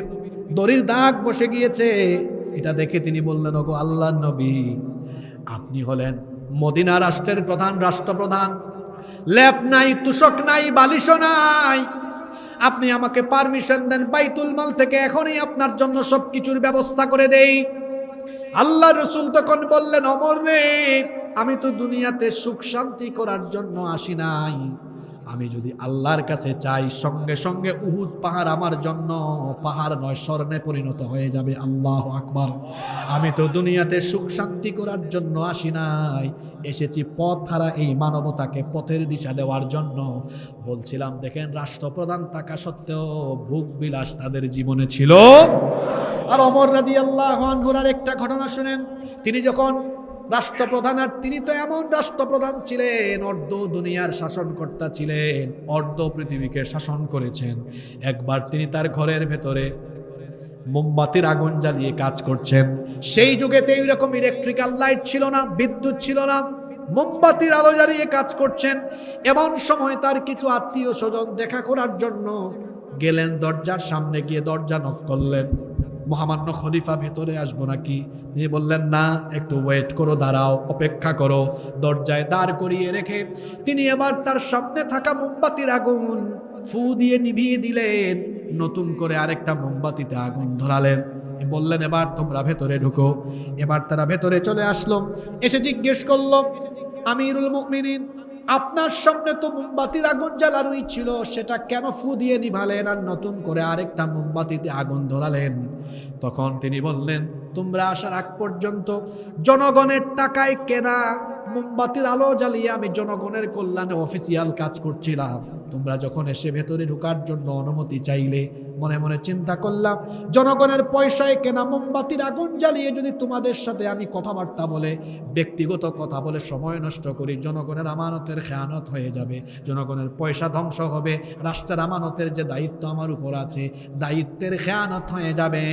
দড়ির দাগ বসে গিয়েছে। এটা দেখে তিনি বললেন, ওগো আল্লাহর নবী, আপনি হলেন মদিনা রাষ্ট্রের প্রধান রাষ্ট্রপ্রধান, লেপ নাই, তুষক নাই, বালিশও নাই। আপনি আমাকে পারমিশন দেন, বাইতুল মাল থেকে এখনই আপনার জন্য সবকিছুর ব্যবস্থা করে দেই। আল্লাহ রসুল তখন বললেন, ওমর রে, আমি তো দুনিয়াতে সুখ শান্তি করার জন্য আসি নাই। আমি যদি আল্লাহর কাছে চাই, সঙ্গে সঙ্গে উহুদ পাহাড় আমার জন্য পাহাড় নয়, স্বর্ণে পরিণত হয়ে যাবে। আল্লাহু আকবার। আমি তো দুনিয়াতে সুখ শান্তি করার জন্য আসি নাই, এসেছি পথ হারা এই মানবতাকে পথের দিশা দেওয়ার জন্য। বলছিলাম দেখেন, রাষ্ট্রপ্রধান থাকা সত্ত্বেও ভোগ বিলাস তাদের জীবনে ছিল। আর ওমর রাদিয়াল্লাহু আনহুর একটা ঘটনা শুনেন। তিনি যখন রাষ্ট্রপ্রধান, আর তিনি তো এমন রাষ্ট্রপ্রধান ছিলেন, অর্ধ দুনিয়ার শাসনকর্তা ছিলেন, অর্ধ পৃথিবীকে শাসন করেছেন। একবার তিনি তার ঘরের ভেতরে মোমবাতির আগুন জ্বালিয়ে কাজ করছেন। সেই যুগেতে এইরকম ইলেকট্রিক্যাল লাইট ছিল না, বিদ্যুৎ ছিল না। মোমবাতির আলো জ্বালিয়ে কাজ করছেন। এমন সময় তার কিছু আত্মীয় স্বজন দেখা করার জন্য গেলেন, দরজার সামনে গিয়ে দরজা নক করলেন। মহামান্য খলিফা ভেতরে আসবো নাকি? তিনি বললেন না, একটু ওয়েট করো, দাঁড়াও, অপেক্ষা করো। দরজায় দাঁড় করিয়ে রেখে তিনি এবার তার সামনে থাকা মোমবাতির আগুন ফু দিয়ে নিভিয়ে দিলেন। নতুন করে আরেকটা মোমবাতিতে আগুন ধরালেন। বললেন এবার তোমরা ভেতরে ঢুকো। এবার তারা ভেতরে চলে আসলো। এসে জিজ্ঞেস করলো, আমিরুল মুমিনিন, আপনার সামনে তো মোমবাতির আগুন জ্বালানোই ছিল, সেটা কেন ফু দিয়ে নিভালেন আর নতুন করে আরেকটা মোমবাতিতে আগুন ধরালেন? তখন তিনি বললেন, তোমরা আসার আগ পর্যন্ত জনগণের টাকায় কেনা মোমবাতির আলো জ্বালিয়ে আমি জনগণের কল্যাণে অফিসিয়াল কাজ করছিলাম। তোমরা যখন এসে ভেতরে ঢোকার জন্য অনুমতি চাইলে, মনে মনে চিন্তা করলাম জনগণের পয়সায় কেনা মোমবাতির আগুন জ্বালিয়ে যদি তোমাদের সাথে আমি কথাবার্তা বলে, ব্যক্তিগত কথা বলে সময় নষ্ট করি, জনগণের আমানতের খেয়ানত হয়ে যাবে, জনগণের পয়সা ধ্বংস হবে, রাষ্ট্রের আমানতের যে দায়িত্ব আমার উপর আছে দায়িত্বের খেয়ানত হয়ে যাবে।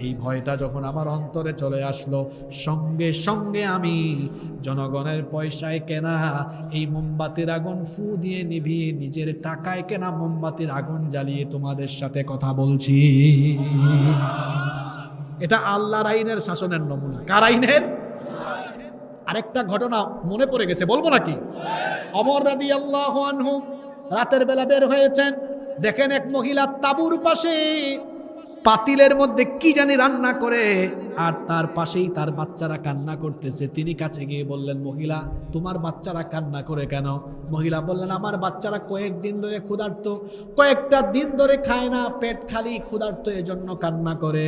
এই ভয়টা যখন আমার অন্তরে চলে আসলো, সঙ্গে সঙ্গে আমি জনগণের পয়সায় কেনা এই মোমবাতির আগুন ফু দিয়ে নিভিয়ে নিজের টাকায় কেনা মোমবাতির আগুন জ্বালিয়ে তোমাদের সাথে কথা বলছি। এটা আল্লাহর আইনের শাসনের নমুনা। কার আইনের? আরেকটা ঘটনা মনে পড়ে গেছে, বলবো নাকি? ওমর রাদিয়াল্লাহু আনহু রাতের বেলা বের হয়েছেন, দেখেন এক মহিলা তাঁবুর পাশে পাতিলের মধ্যে কি জানি রান্না করে, আর তার পাশেই তার বাচ্চারা কান্না করতেছে। তিনি কাছে গিয়ে বললেন, মহিলা তোমার বাচ্চারা কান্না করে কেন? মহিলা বললেন, আমার বাচ্চারা কয়েকদিন ধরে ক্ষুধার্ত, কয়েকটা দিন ধরে খায় না, পেট খালি, ক্ষুধার্ত, এজন্য কান্না করে।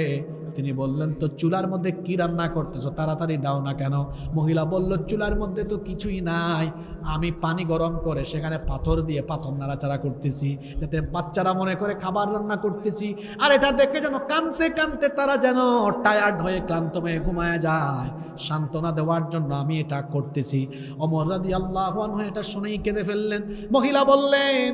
তিনি বললেন, তো চুলার মধ্যে কি রান্না করতেছো, তাড়াতাড়ি দাও না কেন? মহিলা বলল, চুলার মধ্যে তো কিছুই নাই, আমি পানি গরম করে সেখানে পাথর দিয়ে পাথর নাড়াচাড়া করতেছি, যাতে বাচ্চারা মনে করে খাবার রান্না করতেছি। আর এটা দেখে যেন কাঁদতে কাঁদতে তারা যেন টায়ার্ড হয়ে ক্লান্ত হয়ে ঘুমায় যায়, সান্ত্বনা দেওয়ার জন্য আমি এটা করতেছি। ওমর রাদিয়াল্লাহু আনহু এটা শুনেই কেঁদে ফেললেন। মহিলা বললেন,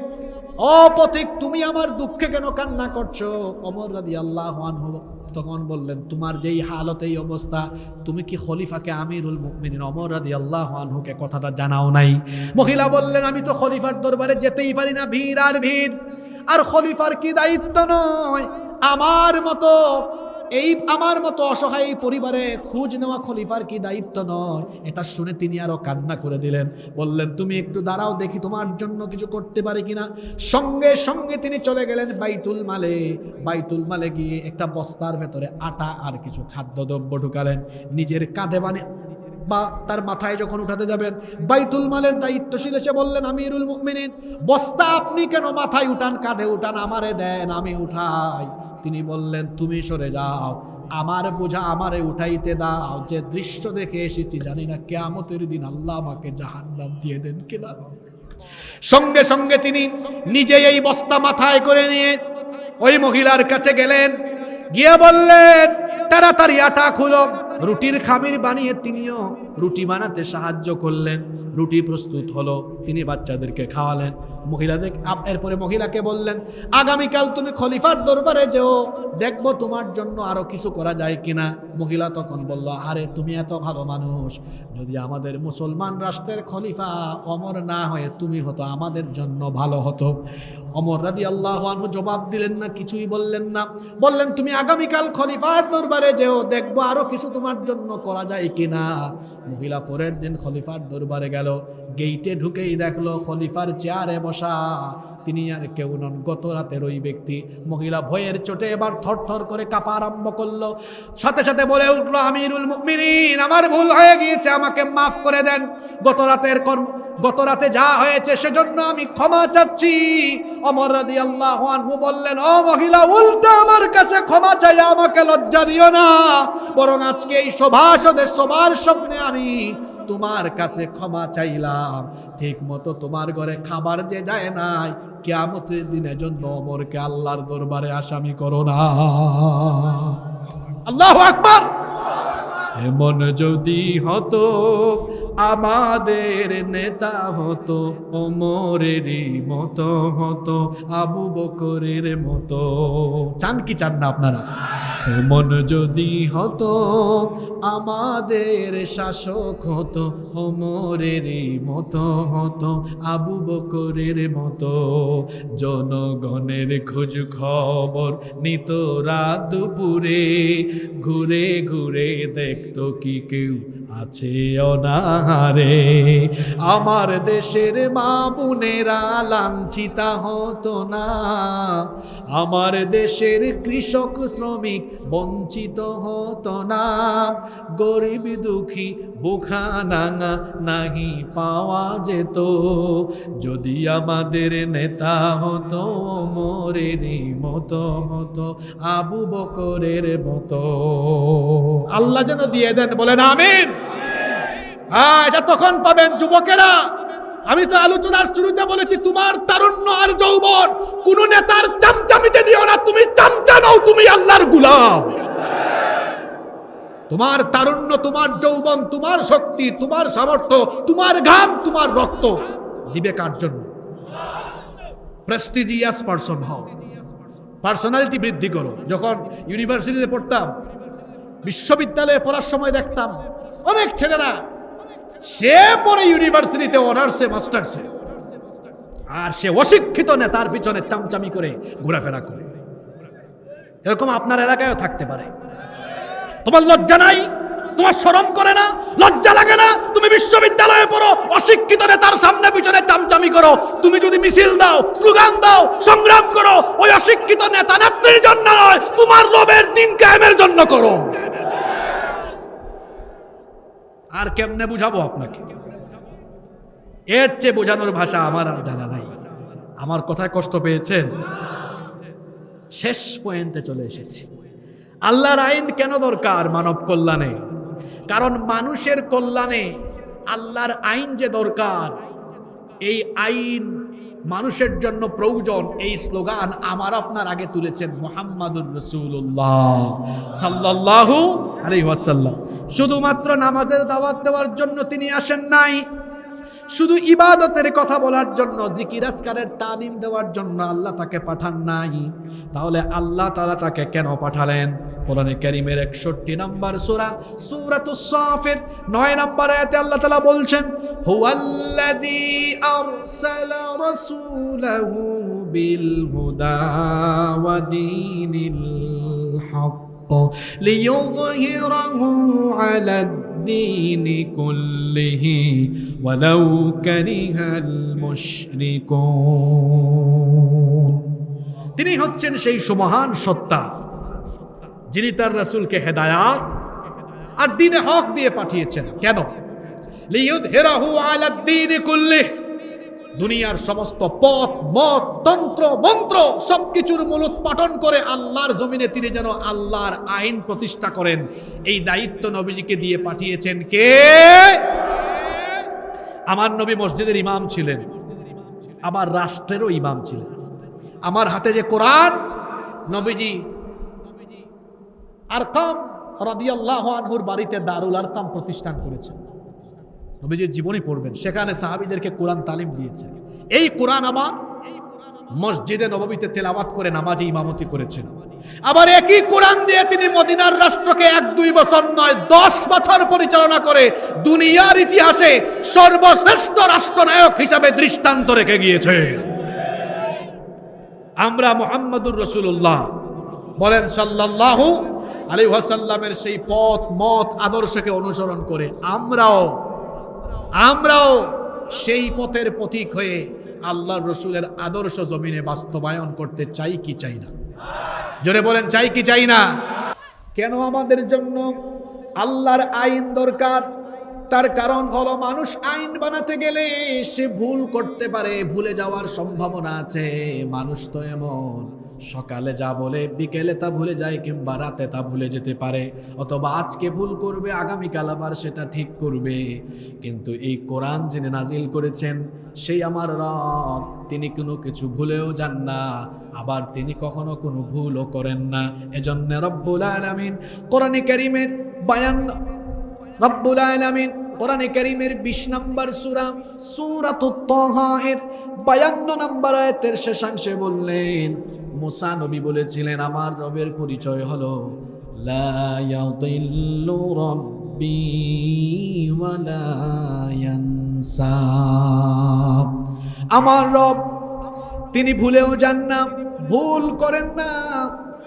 ও পথিক, তুমি আমার দুঃখে কেন কান্না করছো? ওমর রাদিয়াল্লাহু আনহু তখন বললেন, তোমার যেই হালত, এই অবস্থা, তুমি কি খলিফাকে আমিরুল মুমিনিন ওমর রাদিয়াল্লাহু আনহুকে কথাটা জানাও নাই? মহিলা বললেন, আমি তো খলিফার দরবারে যেতেই পারি না, ভিড় আর ভিড়, আর খলিফার কি দায়িত্ব নয় আমার মতো অসহায় পরিবারে খোঁজ নেওয়া খলিফার কি দায়িত্ব নয়? এটা শুনে তিনি আরো কান্না করে দিলেন। বললেন, তুমি একটু দাঁড়াও, দেখি তোমার জন্য কিছু করতে পারি কিনা। সঙ্গে সঙ্গে তিনি চলে গেলেন বাইতুল মালে গিয়ে একটা বস্তার ভেতরে আটা আর কিছু খাদ্যদ্রব্য ঢুকালেন। নিজের কাঁধে বা তার মাথায় যখন উঠাতে যাবেন, বাইতুল মালের দায়িত্বশীল এসে বললেন, আমিরুল মুমিনিন, বস্তা আপনি কেন মাথায় উঠান, কাঁধে উঠান, আমারে দেন, আমি উঠাই। তিনি বললেন, তুমি সরে যাও, আমার বোঝা আমারে উঠাইতে দাও, যে দৃশ্য দেখে এসেছি জানি না কিয়ামতের দিন আল্লাহ আমাকে জাহান্নাম দিয়ে দেন কিনা। সঙ্গে সঙ্গে তিনি নিজে এই বস্তা মাথায় করে নিয়ে ওই মহিলার কাছে গেলেন, গিয়ে বললেন, তাড়াতাড়ি আটা খুলো। রুটির খামির বানিয়ে তিনিও রুটি বানাতে সাহায্য করলেন। রুটি প্রস্তুত হলো, তিনি বাচ্চাদেরকে খাওয়ালেন। এরপরে মহিলাকে বললেন, আগামীকাল তুমি খলিফার দরবারে যেও, দেখবো তোমার জন্য আরো কিছু করা যায় কিনা। মহিলা তখন বলল, আরে তুমি এত ভালো মানুষ, যদি আমাদের মুসলমান রাষ্ট্রের খলিফা ওমর না হয়ে তুমি হতো, আমাদের জন্য ভালো হতো। ওমর রাদিয়াল্লাহু আনহু জবাব দিলেন না, কিছুই বললেন না। বললেন, তুমি আগামীকাল খলিফার দরবারে যেও, দেখবো আরো কিছু তোমার জন্য করা যায় কিনা। মহিলা পরের দিন খলিফার দরবারে গেল। গেইটে ঢুকেই দেখলো খলিফার চেয়ারে বসা তিনি আর কেউ নন, গত রাতের ওই ব্যক্তি। মহিলা ভয়ের চোটে এবার থরথর করে কাঁপা আরম্ভ করলো। সাথে সাথে বলে উঠলো, আমিরুল মুমিনিন, আমার ভুল হয়ে গিয়েছে, আমাকে মাফ করে দেন। গত রাতে যা হয়েছে সেজন্য আমি ক্ষমা চাচ্ছি। ওমর রাদিয়াল্লাহু আনহু বললেন, ও মহিলা, উল্টা আমার কাছে ক্ষমা চাই, আমাকে লজ্জা দিও না, বরং আজকে এই সভাসদের সবার সামনে আমি তোমার কাছে ক্ষমা চাইলাম। ঠিক মতো তোমার ঘরে খাবার যে যায় নাই, কিয়ামতের দিনের জন্য ওমরকে আল্লাহর দরবারে আসামি করো না। আল্লাহু আকবার। এমন যদি হতো আমাদের নেতা হতো, ওমরেরই মতো হতো, আবু বকরের মতো। চান কি চান না আপনারা? এমন যদি হতো আমাদের শাসক হতো ওমরের মতো হতো আবু বকরের মতো জনগণের খোঁজ খবর নিত রাত দুপুরে ঘুরে ঘুরে দেখতো কি কেউ আছে অনাহারে আমার দেশের মা বোনেরা লাঞ্ছিতা হতো না আমার দেশের কৃষক শ্রমিক বঞ্চিত হতো না গরিব দুঃখী বুখা নাঙা নাহি পাওয়া যেত যদি আমাদের নেতা হতো ওমরের মতো হতো আবু বকরের মতো আল্লাহ যেন দিয়ে দেন বলেন আমিন। এটা তখন পাবেন যুবকেরা। আমি তো আলোচনার শুরুতে বলেছি তোমার তারুণ্য আর যৌবন কোন নেতার চামচামিতে দিও না তুমি চামচা নও তুমি আল্লাহর গোলাম তোমার তারুণ্য তোমার যৌবন তোমার শক্তি তোমার সামর্থ্য তোমার ঘাম তোমার রক্ত দিবে কার জন্য প্রেস্টিজিয়াস পারসন হও পার্সোনালিটি বৃদ্ধি করো যখন ইউনিভার্সিটিতে পড়তাম বিশ্ববিদ্যালয়ে পড়ার সময় দেখতাম অনেক ছেলেরা সে পরে ইউনিভার্সিটিতে অনার্সে মাস্টার্সে আর সে অশিক্ষিত নেতার পিছনে চামচামি করে ঘোরাফেরা করে এরকম আপনার এলাকায়ও থাকতে পারে তোমার লজ্জা নাই তোমার শরম করে না লজ্জা লাগে না তুমি বিশ্ববিদ্যালয়ে পড়ো অশিক্ষিত নেতার সামনে পিছনে চামচামি করো তুমি যদি মিছিল দাও স্লোগান দাও সংগ্রাম করো ওই অশিক্ষিত নেতা নেত্রীর জন্য নয় তোমার রবের দিন কায়েমের জন্য করো আর কেমনে বুঝাবো আপনাকে এর চেয়ে বোঝানোর ভাষা আমার আর জানা নাই আমার কথায় কষ্ট পেয়েছেন শেষ পয়েন্টে চলে এসেছি আল্লাহর আইন কেন দরকার মানব কল্যাণে কারণ মানুষের কল্যাণে আল্লাহর আইন যে দরকার এই আইন মানুষের জন্য প্রয়োজন এই স্লোগান আমার আপনার আগে তুলেছেন মুহাম্মাদুর রাসূলুল্লাহ সাল্লাল্লাহু আলাইহি ওয়াসাল্লাম শুধুমাত্র নামাজের দাওয়াত দেওয়ার জন্য তিনি আসেন নাই শুধু ইবাদতের কথা বলার জন্য জিকির আজকারের তালিম দেওয়ার জন্য আল্লাহ তাকে পাঠান নাই তাহলে আল্লাহ তাআলা তাকে কেন পাঠালেন কোরআনে কারীমের 61 নম্বর সূরা সূরাতুস সাফের 9 নম্বর আয়াতে আল্লাহ তাআলা বলছেন হুয়াল্লাযী আরসালা রাসূলাহু বিল হুদা ওয়া দীনিল হক লিইয়ুযহিরাহু আলাদ الدين كله ولو كره المشركون তিনি হচ্ছেন সেই সুমহান সত্তা যিনি তার রাসূলকে হেদায়েত আর দ্বীনে হক দিয়ে পাঠিয়েছেন কেন লিইয়ুযহিরাহু আলাদ দ্বীন কুল্লিহ দুনিয়ার সমস্ত পথ মত তন্ত্র মন্ত্র সবকিছুর মূলোৎপাটন করে আল্লাহর জমিনে তিনি যেন আল্লাহর আইন প্রতিষ্ঠা করেন এই দায়িত্ব নবীজিকে দিয়ে পাঠিয়েছেন কে আমার নবী মসজিদের ইমাম ছিলেন আবার রাষ্ট্রেরও ইমাম ছিলেন আমার হাতে যে কোরআন নবীজি আরকাম রাদিয়াল্লাহু আনহুর বাড়িতে দারুল আরকাম প্রতিষ্ঠান করেছেন নবীজির জীবনী পড়বেন সেখানে সাহাবীদেরকে কোরআন তালিম দিয়েছেন এই কোরআন আবার মসজিদে নববীতে তেলাওয়াত করে নামাজে ইমামতি করেছেন আবার একই কোরআন দিয়ে তিনি মদিনার রাষ্ট্রকে 1-2 বছর নয় 10 বছর পরিচালনা করে দুনিয়ার ইতিহাসে সর্বশ্রেষ্ঠ রাষ্ট্রনায়ক হিসাবে দৃষ্টান্ত রেখে গিয়েছেন আমরা মুহাম্মাদুর রাসূলুল্লাহ বলেন সাল্লাল্লাহু আলাইহি ওয়াসাল্লামের সেই পথ মত আদর্শকে অনুসরণ করে আমরাও সেই পথের পথিক হয়ে আল্লাহর রাসূলের আদর্শ জমিনে বাস্তবায়ন করতে চাই কি চাই না জোরে বলেন চাই কি চাই না কেন আমাদের জন্য আল্লাহর আইন দরকার তার কারণ হলো মানুষ আইন বানাতে গেলে সে ভুল করতে পারে ভুলে যাওয়ার সম্ভাবনা আছে মানুষ তো এমন সকালে যা বলে বিকেলে তা ভুলে যায় কিংবা রাতে তা ভুলে যেতে পারে অথবা আজকে ভুল করবে আগামীকাল আবার সেটা ঠিক করবে কিন্তু এই কোরআন যিনি নাজিল করেছেন সেই আমার রব তিনি কোনো কিছু ভুলেও যান না আবার তিনি কখনো কোনো ভুলও করেন না এজন্য রব্বুল আলামিন কোরআনে কারীমের রব্বুল আলামিন কোরআনে কারীমের 20 নম্বর সূরা সূরাতুত তাহা এর 52 নম্বর আয়াতের শেষাংশে বললেন মুসা নবী বলেছিলেন আমার রবের পরিচয় হলো লা ইয়াদিল্লু রাব্বি ওয়া লা ইয়ানসা। আমার রব তিনি ভুলেও যান না, ভুল করেন না,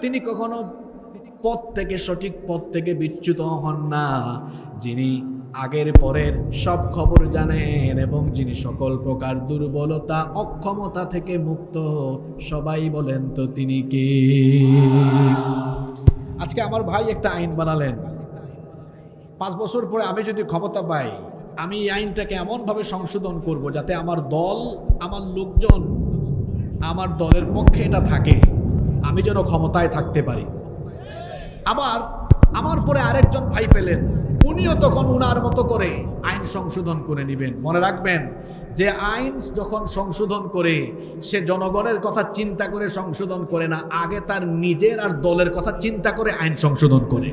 তিনি কখনো পথ থেকে, সঠিক পথ থেকে বিচ্যুত হন না, যিনি আগের পরের সব খবর জানেন এবং যিনি সকল প্রকার দুর্বলতা অক্ষমতা থেকে মুক্ত। সবাই বলেন তো তিনি কে? আজকে আমার ভাই একটা আইন বানালেন, 5 বছর পরে আমি যদি ক্ষমতা পাই, আমি এই আইনটাকে এমনভাবে সংশোধন করব যাতে আমার দল, আমার লোকজন, আমার দলের পক্ষে এটা থাকে, আমি যেন ক্ষমতায় থাকতে পারি। আমার পরে আরেকজন ভাই পেলেন, উনিও তখন উনার মতো করে আইন সংশোধন করে নেবেন। মনে রাখবেন, যে আইন যখন সংশোধন করে সে জনগণের কথা চিন্তা করে সংশোধন করে না, আগে তার নিজের আর দলের কথা চিন্তা করে আইন সংশোধন করে।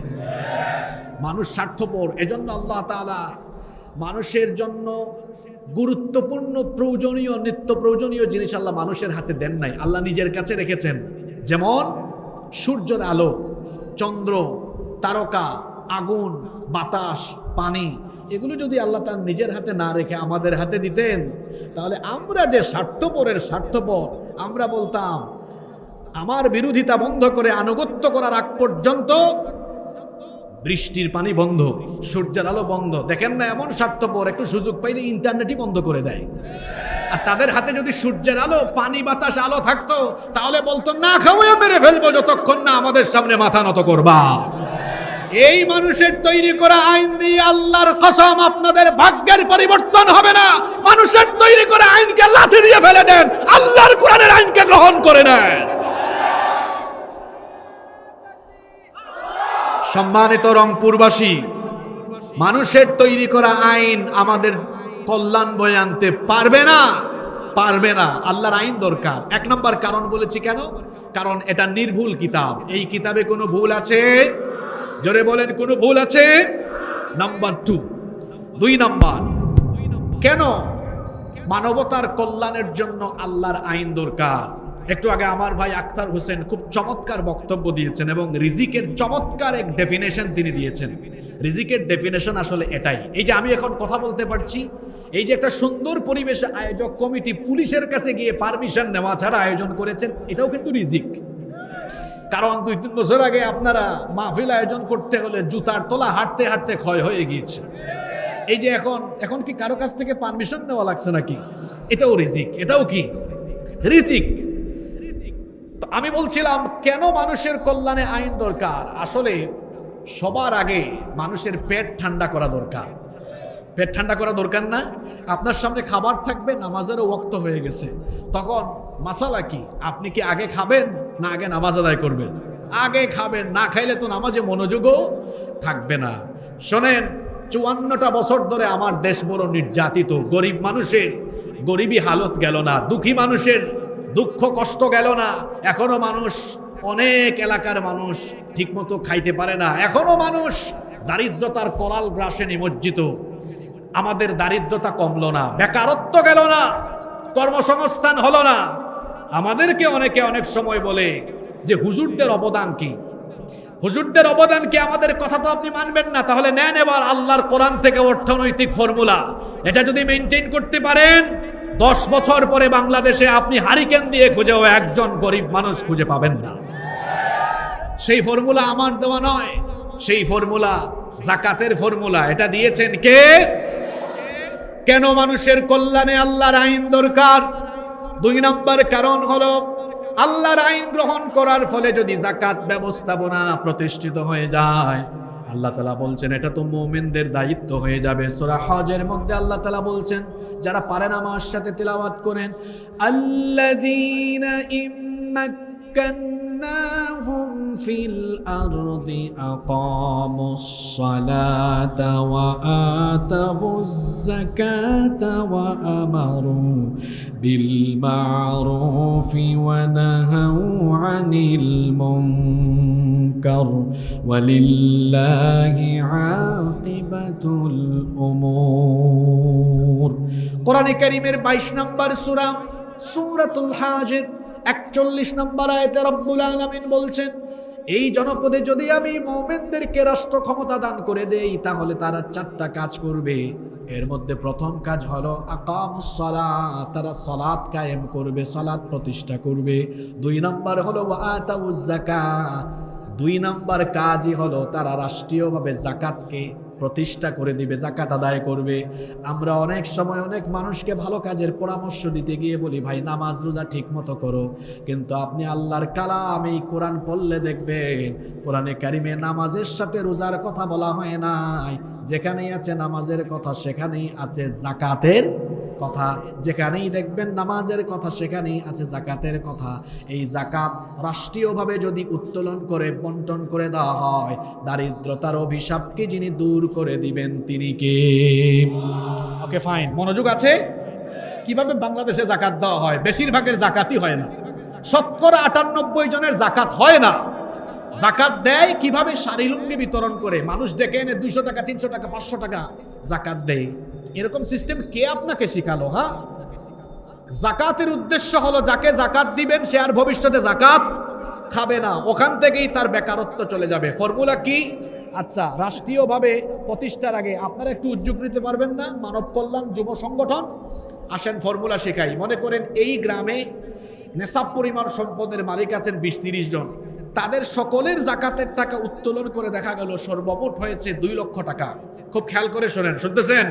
মানুষ স্বার্থপর, এজন্য আল্লাহ তাআলা মানুষের জন্য গুরুত্বপূর্ণ, প্রয়োজনীয়, নিত্য প্রয়োজনীয় জিনিস আল্লাহ মানুষের হাতে দেন নাই, আল্লাহ নিজের কাছে রেখেছেন। যেমন সূর্যের আলো, চন্দ্র, তারকা, আগুন, বাতাস, পানি, এগুলো যদি আল্লাহ তার নিজের হাতে না রেখে আমাদের হাতে দিতেন, তাহলে আমরা যে স্বার্থপরের স্বার্থপর, আমরা বলতাম আমার বিরোধিতা বন্ধ করে আনুগত্য করার আগ পর্যন্ত বৃষ্টির পানি বন্ধ, সূর্যের আলো বন্ধ। দেখেন না, এমন স্বার্থপর, একটু সুযোগ পাইলে ইন্টারনেটই বন্ধ করে দেয়। আর তাদের হাতে যদি সূর্যের আলো, পানি, বাতাস, আলো থাকতো, তাহলে বলতো না খাওয়া মেরে ফেলবো যতক্ষণ না আমাদের সামনে মাথা নত করবা। এই মানুষের তৈরি করা আইন দিয়ে আল্লাহর কসম আপনাদের ভাগ্যের পরিবর্তন হবে না। মানুষের তৈরি করা আইনকে লাথি দিয়ে ফেলে দেন, আল্লাহর কোরআনের আইনকে গ্রহণ করে নেন। সম্মানিত রংপুরবাসী, মানুষের তৈরি করা আইন আমাদের কল্যাণ বয়ে আনতে পারবে না, পারবে না। আল্লাহর আইন দরকার। 1 নম্বর কারণ বলেছি কেন? কারণ এটা নির্ভুল কিতাব। এই কিতাবে কোনো ভুল আছে? জোরে বলেন, কোনো ভুল আছে? নাম্বার 2 নম্বর, কেন মানবতার কল্যাণের জন্য আল্লাহর আইন দরকার? একটু আগে আমার ভাই আখতার হোসেন খুব চমৎকার বক্তব্য দিয়েছেন এবং রিজিকের চমৎকার এক ডেফিনেশন তিনি দিয়েছেন। রিজিকের ডেফিনেশন আসলে এটাই। এই যে আমি এখন কথা বলতে পারছি, এই যে একটা সুন্দর পরিবেশে আয়োজক কমিটি পুলিশের কাছে গিয়ে পারমিশন নেওয়া ছাড়া আয়োজন করেছেন, এটাও কিন্তু রিজিক। কারণ 2-3 বছর আগে আপনারা মাহফিল আয়োজন করতে হলে জুতার তলা হাঁটতে হাঁটতে ক্ষয় হয়ে গিয়েছে। এই যে এখন কি কারো কাছ থেকে পারমিশন নেওয়া লাগছে নাকি? এটাও রিজিক। এটাও কি রিজিক? তো আমি বলছিলাম কেন মানুষের কল্যাণে আইন দরকার। আসলে সবার আগে মানুষের পেট ঠান্ডা করা দরকার। পেট ঠান্ডা করা দরকার না? আপনার সামনে খাবার থাকবে, নামাজেরও ওয়াক্ত হয়ে গেছে, তখন মাসালা কি? আপনি কি আগে খাবেন না আগে নামাজ আদায় করবেন? আগে খাবেন, না খাইলে তো নামাজে মনোযোগও থাকবে না। শোনেন, 54টা বছর ধরে আমার দেশ বড় নির্যাতিত। গরিব মানুষের গরিবী হালত গেল না, দুঃখী মানুষের দুঃখ কষ্ট গেল না। এখনো মানুষ, অনেক এলাকার মানুষ ঠিকমতো খাইতে পারে না। এখনো মানুষ দারিদ্রতার করাল গ্রাসে নিমজ্জিত। আমাদের দারিদ্রতা কমলো না, বেকারত্ব গেল না, কর্মসংস্থান হলো না। আমাদেরকে অনেকে অনেক সময় বলে যে হুজুরদের অবদান কি? হুজুরদের অবদান কি? আমাদের কথা তো আপনি মানবেন না, তাহলে নেন এবার আল্লাহর কোরআন থেকে অর্থনৈতিক ফর্মুলা। এটা যদি মেনটেন করতে পারেন, 10 বছর পরে বাংলাদেশে আপনি হারিকেন দিয়ে খুঁজেও একজন গরিব মানুষ খুঁজে পাবেন না। সেই ফর্মুলা আমার দেওয়া নয়, সেই ফর্মুলা যাকাতের ফর্মুলা। এটা দিয়েছেন কে? কেন মানুষের কল্যাণে আল্লাহর আইন দরকার? 2 নম্বর কারণ হলো, আল্লাহর আইন গ্রহণ করার ফলে যদি যাকাত ব্যবস্থাপনা প্রতিষ্ঠিত হয়ে যায়, আল্লাহ তাআলা বলছেন এটা তো মুমিনদের দায়িত্ব হয়ে যাবে। সূরা হজের মধ্যে আল্লাহ তাআলা বলছেন, যারা পারেন আমার সাথে তিলাওয়াত করেন, আল্লাযীনা ইম্মাক্কান্নাহুম ফিল আরদি আকামুস সালাতা ওয়া আতাবুজ যাকাতা ওয়া আমারু বিল মা'রুফি ওয়া নাহাউ আনিল মুনকার ওয়ালিল্লাহি আকিবাতুল উমুর। কোরআনে কারীমের 22 নম্বর সূরা, সূরাতুল হাজের 41 নম্বর আয়াতে রব্বুল আলামিন বলছেন, এই জনপদে যদি আমি মুমিনদেরকে রাষ্ট্র ক্ষমতা দান করে দেই, তাহলে তারা 4টা কাজ করবে। এর মধ্যে প্রথম কাজ হলো আকামুস সালাত, তারা সালাত কায়েম করবে, সালাত প্রতিষ্ঠা করবে। 2 নাম্বার হলো ওয়া আতাউজ যাকাত, 2 নাম্বার কাজই হলো তারা রাষ্ট্রীয়ভাবে যাকাতকে প্রতিষ্ঠা করে দিবে, যাকাত আদায় করবে। আমরা অনেক সময় অনেক মানুষকে ভালো কাজের পরামর্শ দিতে গিয়ে বলি, ভাই নামাজ রোজা ঠিক মতো করো, কিন্তু আপনি আল্লাহর কালাম এই কোরআন পড়লে দেখবেন কোরআনে কারিমে নামাজের সাথে রোজার কথা বলা হয় নাই। যেখানেই আছে নামাজের কথা সেখানেই আছে যাকাতের কথা, যেখানেই দেখবেন নামাজের কথা সেখানেই আছে যাকাতের কথা। এই যাকাত রাষ্ট্রীয়ভাবে যদি উত্তোলন করে বন্টন করে দেওয়া হয়, দারিদ্রতার অভিশাপকে যিনি দূর করে দিবেন তিনি কে? ওকে ফাইন, মনোযোগ আছে। কিভাবে বাংলাদেশে যাকাত দেওয়া হয়? বেশিরভাগের যাকাতই হয় না, 98% জনের যাকাত হয় না। যাকাত দেয় কিভাবে? শাড়ি লুঙ্গি বিতরণ করে, মানুষ ডেকে এনে 200 টাকা 300 টাকা 500 টাকা যাকাত দেয়। এরকম সিস্টেম কে আপনাকে শিখালো? হ্যাঁ, যাকাতের উদ্দেশ্য হলো যাকে যাকাত দিবেন সে আর ভবিষ্যতে যাকাত খাবে না, ওখান থেকেই তার বেকারত্ব চলে যাবে। ফর্মুলা কি? আচ্ছা, রাষ্ট্রীয়ভাবে প্রতিষ্ঠার আগে আপনারা একটু উদ্যোগ নিতে পারবেন না? মানব কল্যাণ যুব সংগঠন, আসেন ফর্মুলা শেখাই। মনে করেন এই গ্রামে নেশাব পরিমাণ সম্পদের মালিক আছেন 20-30 জন, তাদের সকলের যাকাতের টাকা উত্তোলন করে দেখা গেল সর্বমোট হয়েছে 2 লক্ষ টাকা। খুব খেয়াল করে শোনেন, শুনতেছেন?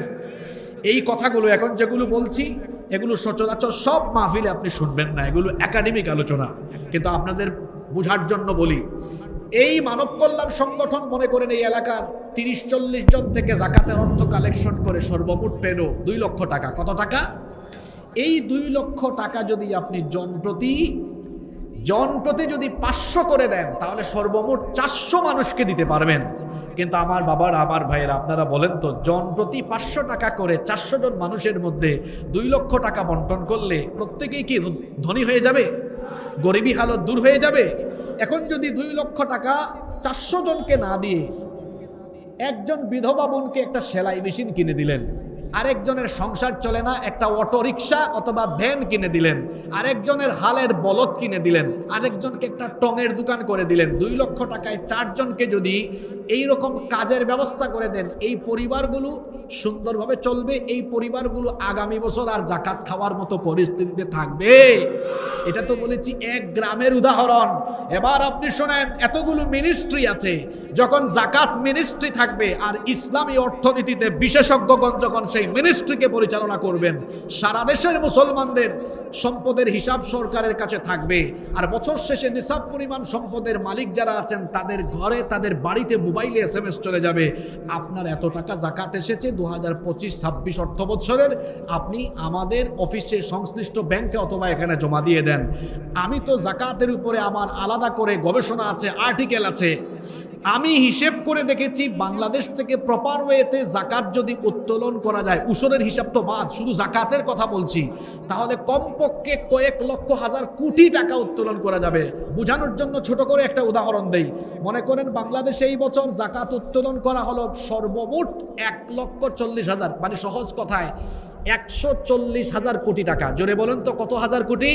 এই কথাগুলো এখন যেগুলো বলছি এগুলো সচরাচর সব মাহফিলে আপনি শুনবেন না, এগুলো একাডেমিক আলোচনা, কিন্তু আপনাদের বোঝার জন্য বলি। এই মানব কল্যাণ সংগঠন মনে করেন এই এলাকার 30-40 জন থেকে যাকাতের অর্থ কালেকশন করে সর্বমোট পেল 2 লক্ষ টাকা। কত টাকা? এই 2 লক্ষ টাকা যদি আপনি জন প্রতি যদি 500 করে দেন, তাহলে সর্বমোট 400 মানুষকে দিতে পারবেন। কিন্তু আমার বাবার, আমার ভাইয়েরা, আপনারা বলেন তো, জন প্রতি 500 টাকা করে 400 জন মানুষের মধ্যে 2 লক্ষ টাকা বন্টন করলে প্রত্যেকেই কি ধনী হয়ে যাবে? গরিবী হালত দূর হয়ে যাবে? এখন যদি 2 লক্ষ টাকা 400 জনকে না দিয়ে একজন বিধবা বোনকে একটা সেলাই মেশিন কিনে দিলেন, আরেকজনের সংসার চলে না, একটা অটো রিক্সা অথবা ভ্যান কিনে দিলেন, আরেকজনের হালের বলদ কিনে দিলেন, আরেকজনকে একটা টঙের দোকান করে দিলেন, 2 লক্ষ টাকায় 4 জনকে যদি এই রকম কাজের ব্যবস্থা করে দেন, এই পরিবারগুলো সুন্দরভাবে চলবে। এই পরিবারগুলো আগামী বছর আর যাকাত খাওয়ার মতো পরিস্থিতিতে থাকবে। এটা তো বলেছি এক গ্রামের উদাহরণ। এবার আপনি শোনেন, এতগুলো মিনিস্ট্রি আছে, যখন যাকাত মিনিস্ট্রি থাকবে আর ইসলামী অর্থনীতিতে বিশেষজ্ঞগণ যখন সেই মিনিস্ট্রিকে পরিচালনা করবেন, সারা দেশের মুসলমানদের সম্পদের হিসাব সরকারের কাছে থাকবে, আর বছর শেষে নিসাব পরিমাণ সম্পদের মালিক যারা আছেন তাদের ঘরে, তাদের বাড়িতে মোবাইলে SMS চলে যাবে, আপনার এত টাকা যাকাত এসেছে 2025-26 অর্থ বছরের, আপনি আমাদের অফিসে সংশ্লিষ্ট ব্যাংকে অথবা এখানে জমা দিয়ে দেন। আমি তো যাকাতের উপরে আমার আলাদা করে গবেষণা আছে, আর্টিকেল আছে। আমি হিসেব করে দেখেছি, বাংলাদেশ থেকে প্রপার ওয়েতে যাকাত যদি উত্তোলন করা যায়, উসুরের হিসাব তো বাদ, শুধু যাকাতের কথা বলছি, তাহলে কমপক্ষে কয়েক লক্ষ হাজার কোটি টাকা উত্তোলন করা যাবে। বোঝানোর জন্য ছোট করে একটা উদাহরণ দেই। মনে করেন বাংলাদেশে এই বছর যাকাত উত্তোলন করা হলো সর্বমোট 1,40,000, মানে সহজ কথায় 140,000 কোটি টাকা। জোরে বলেন তো কত হাজার কোটি?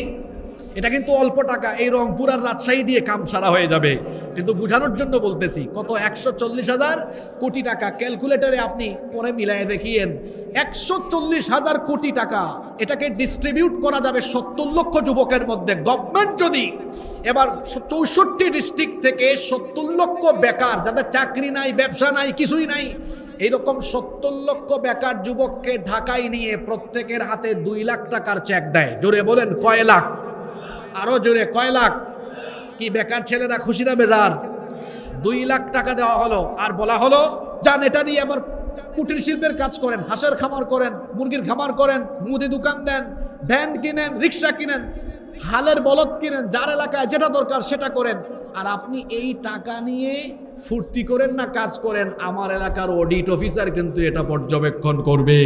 এটা কিন্তু অল্প টাকা, এই রংপুর আর রাজশাহী দিয়ে কাম সারা হয়ে যাবে, কিন্তু বোঝানোর জন্য বলতেছি কত 140,000 কোটি টাকা। ক্যালকুলেটরে আপনি পরে মিলায়ে দেখিয়েন, 140,000 কোটি টাকা এটাকে ডিস্ট্রিবিউট করা যাবে 70 লক্ষ যুবকের মধ্যে। গভর্নমেন্ট যদি এবার 64 ডিস্ট্রিক্ট থেকে 70 লক্ষ বেকার, যাদের চাকরি নাই, ব্যবসা নাই, কিছুই নাই, এইরকম 70 লক্ষ বেকার যুবককে ঢাকায় নিয়ে প্রত্যেকের হাতে 2 লাখ টাকার চেক দেয়, জোরে বলেন কয় লাখ? আরো জোরে, কয় লাখ? কি বেকার ছেলেরা খুশি না বেজার? 2 লাখ টাকা দেওয়া হলো, আর বলা হলো যান এটা দিয়ে আবার কুটির শিল্পের কাজ করেন, হাঁসের খামার করেন, মুরগির খামার করেন, মুদি দোকান দেন, ভ্যান কিনেন, রিক্সা কিনেন, হালের বলদ কিনেন, যার এলাকায় যেটা দরকার সেটা করেন। আর আপনি এই টাকা নিয়ে ফুর্তি করেন না কাজ করেন, আমার এলাকার অডিট অফিসার কিন্তু এটা পর্যবেক্ষণ করবে।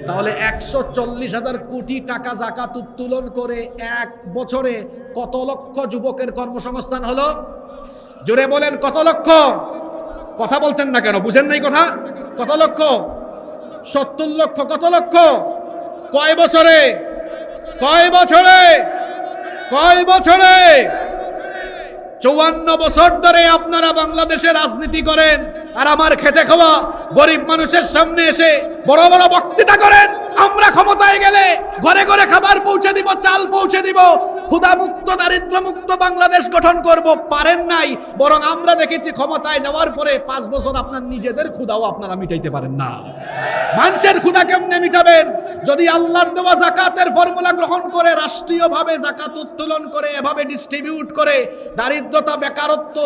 তাহলে 140,000 কোটি টাকা যাকাত উত্তোলন করে 1 বছরে কত লক্ষ যুবকের কর্মসংস্থান হলো? জোরে বলেন কত লক্ষ? কথা বলছেন না কেন? বুঝেন নাই কথা? কত লক্ষ? 70 লক্ষ। কত লক্ষ? কয় বছরে? কয় বছরে? কয় বছরে? 54 বছর ধরে আপনারা বাংলাদেশে রাজনীতি করেন, আর আমার খেটে খাওয়া গরিব মানুষের সামনে এসে বড় বড় বক্তৃতা করেন। আমরা ক্ষমতায় গেলে ঘরে ঘরে খাবার পৌঁছে দিব, চাল পৌঁছে দিব, ক্ষুধামুক্ত দারিদ্র্যমুক্ত বাংলাদেশ গঠন করব। পারেন নাই, বরং আমরা দেখেছি ক্ষমতায় যাওয়ার পরে 5 বছর আপনার নিজেদের ক্ষুধাও আপনারা মিটাইতে পারেন না। মানুষের ক্ষুধা কেমনে মিটাবেন? যদি আল্লাহর দেওয়া যাকাতের ফর্মুলা গ্রহণ করে রাষ্ট্রীয়ভাবে যাকাত উত্তোলন করে এভাবে ডিস্ট্রিবিউট করে দারিদ্রতা বেকারত্ব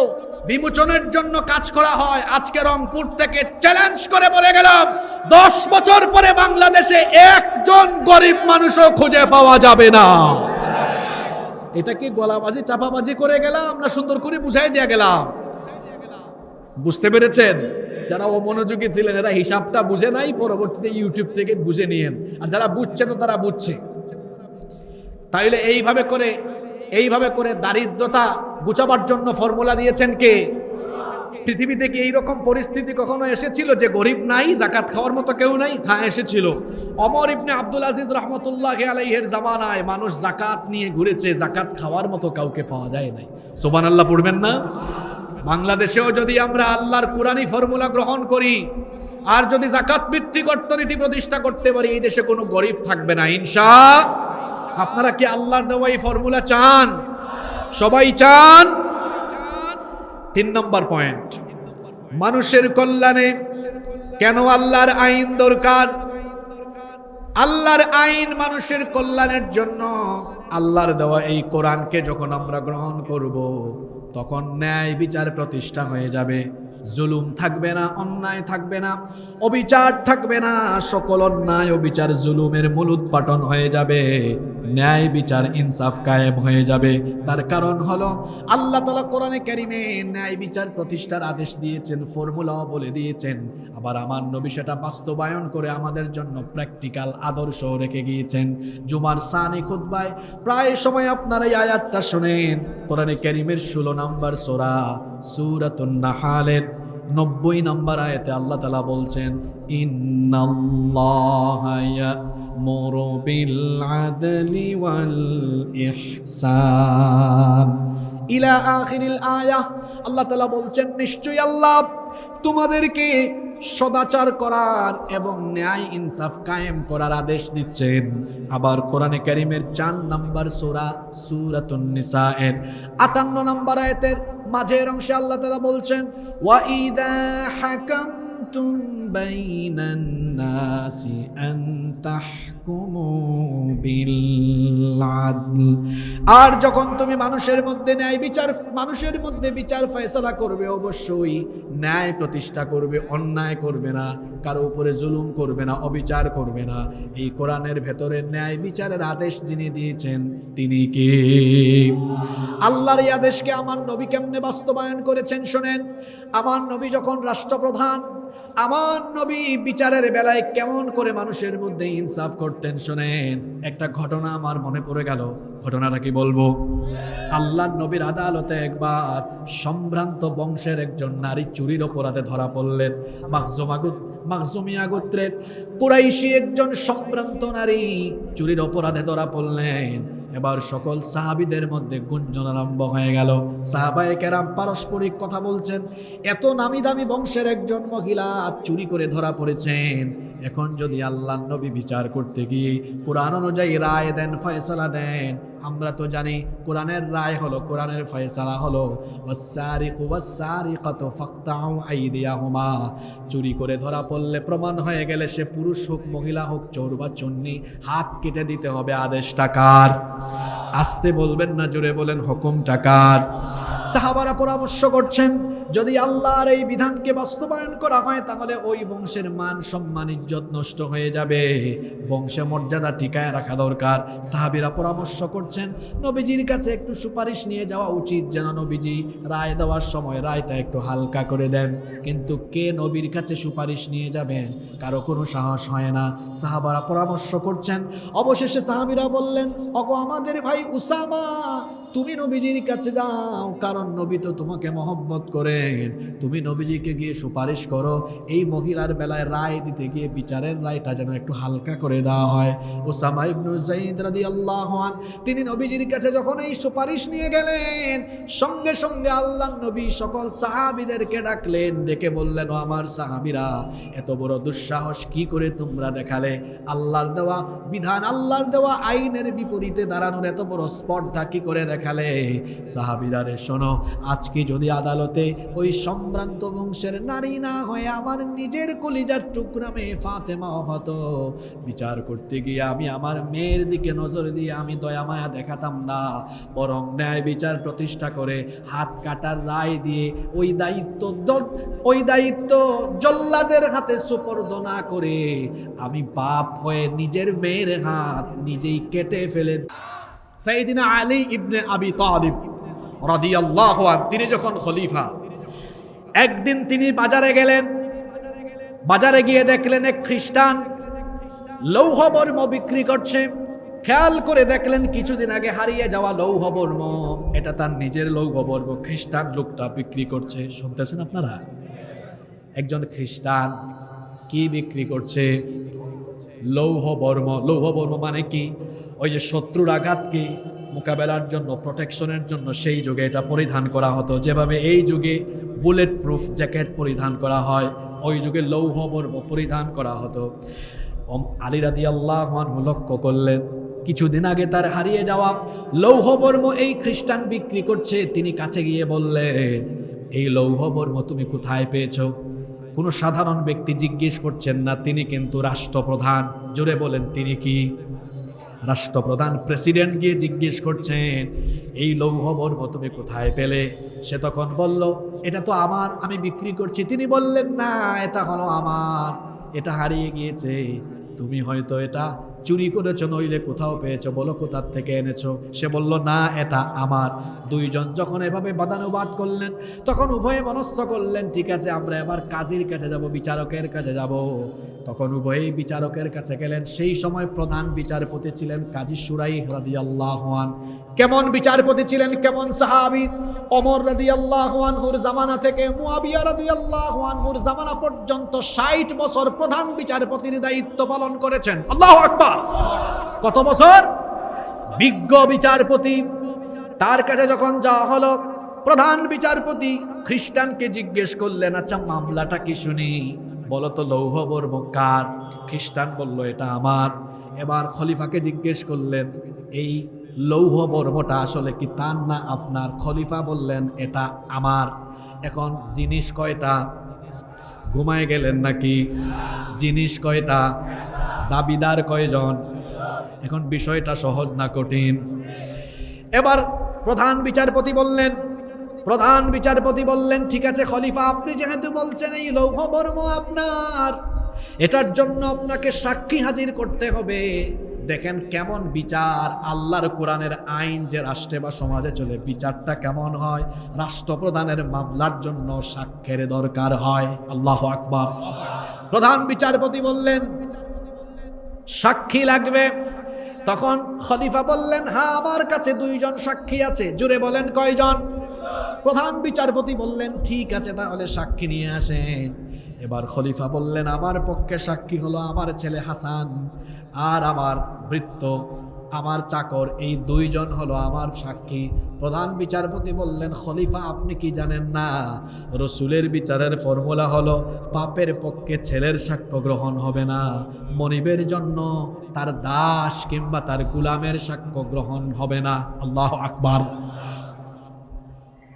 বিমোচনের জন্য কাজ করা হয়। আজকে রংপুর থেকে চ্যালেঞ্জ করে বলে গেলাম, 10 বছর পরে বাংলাদেশে একজন গরিব মানুষও খুঁজে পাওয়া যাবে না। এটা কি গলাবাজি চাপাবাজি করে গেলাম না সুন্দর করে বুঝাই দিয়ে গেলাম? বুঝতে পেরেছেন? যারা অমনোযোগী ছিলেন এরা হিসাবটা বুঝে নাই, পরবর্তীতে ইউটিউব থেকে বুঝে নিয়েন। আর যারা বুঝছে তো তারা বুঝছে। তাইলে এইভাবে করে দারিদ্রতা ঘুচাবার জন্য ফর্মুলা দিয়েছেন কে? পৃথিবীতে কি এইরকম পরিস্থিতি কখনো এসেছিল যে গরিব নাই, জাকাত খাওয়ার মতো কেউ নাই? হ্যাঁ, এসেছিল। ওমর ইবনে আব্দুল আজিজ রহমতুল্লাহি আলাইহির জামানায় মানুষ জাকাত নিয়ে ঘুরেছে, জাকাত খাওয়ার মতো কাউকে পাওয়া যায় নাই। সুবহানাল্লাহ পড়বেন না? বাংলাদেশেও যদি আমরা আল্লাহর কুরআনী ফর্মুলা গ্রহণ করি আর যদি জাকাত ভিত্তিক অর্থনীতি প্রতিষ্ঠা করতে পারি, এই দেশে কোনো গরিব থাকবে না ইনশাআল্লাহ। আপনারা কি আল্লাহর দেওয়া এই ফর্মুলা চান? সবাই চান? 3 নম্বর পয়েন্ট, মানুষের কল্যাণে কেন আল্লাহর আইন দরকার? আল্লাহর আইন মানুষের কল্যাণের জন্য। আল্লাহর দেওয়া এই কোরআনকে যখন আমরা গ্রহণ করব, তখন ন্যায় বিচার প্রতিষ্ঠা হয়ে যাবে। জুলুম থাকবে না, অন্যায় থাকবে না, অবিচার থাকবে না। সকল অন্যায় অবিচার জুলুমের মূলোৎপাটন হয়ে যাবে, ন্যায় বিচার ইনসাফ কায়েম হয়ে যাবে। তার কারণ হলো আল্লাহ তাআলা কোরআনে কারিমে ন্যায় বিচার প্রতিষ্ঠার আদেশ দিয়েছেন, ফর্মুলাও বলে দিয়েছেন। আবার আমার নবী সেটা বাস্তবায়ন করে আমাদের জন্য প্র্যাকটিক্যাল আদর্শ রেখে গিয়েছেন। জুমার সানি খুতবায় প্রায় সময় আপনারা এই আয়াতটা শুনেন। কোরআনে কারিমের 16 নম্বর সূরা সূরাতুন নাহালের 90 নম্বর আয়াতে আল্লাহ তাআলা বলছেন, ইন্নাল্লাহা ইয়া'মুরু বিল আদলি ওয়াল ইহসান ইলা আখিরিল আয়াহ। আল্লাহ তাআলা বলছেন, নিশ্চয়ই আল্লাহ তোমাদেরকে সদাচার করার এবং ন্যায় ইনসাফ কায়েম করার আদেশ দিচ্ছেন। আবার কোরআনে কারিমের 4 নম্বর সূরা সূরাতুন নিসা এর 58 নম্বর আয়াতের মাঝের অংশে আল্লাহ তাআলা বলছেন, ওয়া ইযা হাকামতুম বাইনান নাসি আন তাহকুমু বিল আদল। আর যখন তুমি মানুষের মধ্যে বিচার ফয়সালা করবে, অবশ্যই ন্যায় প্রতিষ্ঠা করবে, অন্যায় করবে না, কারো উপরে জুলুম করবে না, অবিচার করবে না। এই কোরআনের ভেতরে ন্যায় বিচারের আদেশ যিনি দিয়েছেন তিনি কে? আল্লাহর এই আদেশকে আমার নবী কেমনে বাস্তবায়ন করেছেন শোনেন। আমার নবী যখন রাষ্ট্রপ্রধান, আমার নবী বিচারের বেলায় কেমন করে মানুষের মধ্যে ইনসাফ করতেন শোনেন। একটা ঘটনা আমার মনে পড়ে গেল, ঘটনাটা কি বলবো? আল্লাহর নবীর আদালতে একবার সম্ভ্রান্ত বংশের একজন নারী চুরির অপরাধে ধরা পড়লেন। মাখজুমিয়া গোত্রের কুরাইশি একজন সম্ভ্রান্ত নারী চুরির অপরাধে ধরা পড়লেন। এবার সকল সাহাবীদের মধ্যে গুঞ্জন আরম্ভ হয়ে গেল। সাহাবায়ে কেরাম পারস্পরিক কথা বলছেন, এত নামি দামি বংশের একজন মহিলা চুরি করে ধরা পড়েছেন। এখন যদি আল্লাহর নবী বিচার করতে গিয়ে কোরআন অনুযায়ী রায় দেন, ফয়সালা দেন, আমরা তো জানি কোরআনের রায় হলো, কোরআনের ফয়সালা হলো ওয়াস-সারিকু ওয়াস-সারিকাতু ফাকতাউ আইদিয়াহুমা। চুরি করে ধরা পড়লে প্রমাণ হয়ে গেলে সে পুরুষ হোক মহিলা হোক, চোর বা চন্নি, হাত কেটে দিতে হবে। আদেশটা কার? আস্তে বলবেন না, জোরে বলেন, হুকুমটা কার? সাহাবারা পরামর্শ করছেন, যদি আল্লাহর এই বিধানকে বাস্তবায়ন করা হয় তাহলে ওই বংশের মান সম্মান ইজ্জত নষ্ট হয়ে যাবে, বংশে মর্যাদা টিকায় রাখা দরকার। সাহাবীরা পরামর্শ করছেন নবীজির কাছে একটু সুপারিশ নিয়ে যাওয়া উচিত, যেন নবীজি রায় দেওয়ার সময় রায়টা একটু হালকা করে দেন। কিন্তু কে নবীর কাছে সুপারিশ নিয়ে যাবেন? কারো কোনো সাহস হয় না। সাহাবারা পরামর্শ করছেন। অবশেষে সাহাবীরা বললেন, ওগো আমাদের ভাই উসামা, তুমি নবীজির কাছে যাও, কারণ নবী তো তোমাকে মহব্বত করেন। তুমি নবীজিকে গিয়ে সুপারিশ করো, এই মহিলার বেলায় রায় দিতে গিয়ে বিচারের রায়টা যেন একটু হালকা করে দেওয়া হয়। উসামা ইবনে যায়েদ রাদিয়াল্লাহু আনহু তিনি নবীজির কাছে যখন এই সুপারিশ নিয়ে গেলেন, সঙ্গে সঙ্গে আল্লাহর নবী সকল সাহাবীদেরকে ডাকলেন, ডেকে বললেন, ও আমার সাহাবীরা, এত বড় দুঃসাহস কি করে তোমরা দেখালে? আল্লাহর দেওয়া বিধান, আল্লাহর দেওয়া আইনের বিপরীতে দাঁড়ানোর এত বড় স্পর্ধা কি করে দেখালে? সাহাবীরা রে শোনো, আজকে যদি আদালতে ওই সম্ভ্রান্ত বংশের নারী না হয়ে আমার নিজের কলিজার টুকরা মেয়ে ফাতেমা হতো, বিচার করতে গিয়ে আমি আমার মেয়ের দিকে নজর দিয়ে আমি দয়া মায়া দেখাতাম না, বরং ন্যায় বিচার প্রতিষ্ঠা করে হাত কাটার রায় দিয়ে ওই দায়িত্ব জল্লাদের হাতে সুপর্দ না করে আমি বাপ হয়ে নিজের মেয়ের হাত নিজেই কেটে ফেলে। সাইয়েদিনা আলী ইবনে আবি তালিব রাদিয়াল্লাহু আনহু তিনি যখন খলিফা, একদিন তিনি বাজারে গেলেন। বাজারে গিয়ে দেখলেন এক খ্রিস্টান লৌহ বর্ম বিক্রি করছে। খেয়াল করে দেখলেন কিছুদিন আগে হারিয়ে যাওয়া লৌহ বর্ম, এটা তার নিজের লৌহ বর্ম খ্রিস্টান লোকটা বিক্রি করছে। শুনতেছেন আপনারা? একজন খ্রিস্টান কি বিক্রি করছে? লৌহ বর্ম। লৌহ বর্ম মানে কি? ওই যে শত্রুর আঘাতকে মোকাবেলার জন্য, প্রোটেকশনের জন্য সেই যুগে এটা পরিধান করা হতো। যেভাবে এই যুগে বুলেট প্রুফ জ্যাকেট পরিধান করা হয়, ওই যুগে লৌহ বর্ম পরিধান করা হতো। আলী রাদিয়াল্লাহু আনহু লক্ষ্য করলেন কিছুদিন আগে তার হারিয়ে যাওয়া লৌহ বর্ম এই খ্রিস্টান বিক্রি করছে। তিনি কাছে গিয়ে বললেন, এই লৌহ বর্ম তুমি কোথায় পেয়েছো? কোনো সাধারণ ব্যক্তি জিজ্ঞেস করছেন না, তিনি কিন্তু রাষ্ট্রপ্রধান। জোরে বলেন, তিনি কি? রাষ্ট্রপ্রধান, প্রেসিডেন্ট গিয়ে জিজ্ঞেস করছেন, এই লৌহ বর্ম তুমি কোথায় পেলে? সে তখন বলল, এটা তো আমার, আমি বিক্রি করছি। তিনি বললেন, না, এটা হলো আমার, এটা হারিয়ে গিয়েছে, তুমি হয়তো এটা চুরি করেছো, নইলে কোথাও পেয়েছো, বলো কোথার থেকে এনেছো। সে বলল, না, এটা আমার। দুইজন যখন এভাবে বাদানুবাদ করলেন, তখন উভয়ে মনস্থ করলেন, ঠিক আছে, আমরা এবার কাজীর কাছে যাব, বিচারকের কাছে যাব। তখন উভয়েই বিচারকের কাছে গেলেন। সেই সময় প্রধান বিচারপতি ছিলেন কাজী শুরাইহ রাদিয়াল্লাহু আনহু। কেমন বিচারপতি ছিলেন, কেমন সাহাবী! ওমর রাদিয়াল্লাহু আনহুর জামানা থেকে মুয়াবিয়া রাদিয়াল্লাহু আনহুর জামানা পর্যন্ত 60 বছর প্রধান বিচারপতির দায়িত্ব পালন করেছেন। আল্লাহু আকবার! কত বছর? বিজ্ঞ বিচারপতি। তার কাছে যখন যাওয়া হলো, প্রধান বিচারপতি খ্রিস্টানকে জিজ্ঞেস করলেন, আচ্ছা মামলাটা কি শুনি, বলো তো লৌহ বর্ম কার? খ্রিস্টান বলল, এটা আমার। এবার খলিফাকে জিজ্ঞেস করলেন, এই লৌহ বর্মটা আসলে কি তার না আপনার? খলিফা বললেন, এটা আমার। এখন জিনিস কয়টা? ঘুমায় গেলেন নাকি? জিনিস কয়টা? দাবিদার কয়জন? এখন বিষয়টা সহজ না কঠিন? এবার প্রধান বিচারপতি বললেন, ঠিক আছে খলিফা, আপনি যেহেতু বলছেন এই লৌহ বর্ম আপনার, এটার জন্য আপনাকে সাক্ষী হাজির করতে হবে। দেখেন কেমন বিচার, আল্লাহর কোরআনের আইন যে রাষ্ট্রে বা সমাজে চলে, বিচারটা কেমন হয়। রাষ্ট্রপ্রধানের মামলার জন্য সাক্ষীর দরকার হয়। আল্লাহু আকবার! প্রধান বিচারপতি বললেন, সাক্ষী লাগবে। তখন খলিফা বললেন, হ্যাঁ, আমার কাছে 2 জন সাক্ষী আছে। জুড়ে বলেন, কয়জন? প্রধান বিচারপতি বললেন, ঠিক আছে, তাহলে সাক্ষী নিয়ে আসেন। এবার খলিফা বললেন, আমার পক্ষে সাক্ষী হলো আমার ছেলে হাসান আর আমার ভৃত্য, আমার চাকর, এই 2 জন হলো আমার সাক্ষী। প্রধান বিচারপতি বললেন, খলিফা আপনি কি জানেন না, রসুলের বিচারের ফর্মুলা হলো বাপের পক্ষে ছেলের সাক্ষ্য গ্রহণ হবে না, মনিবের জন্য তার দাস কিংবা তার গোলামের সাক্ষ্য গ্রহণ হবে না। আল্লাহু আকবার!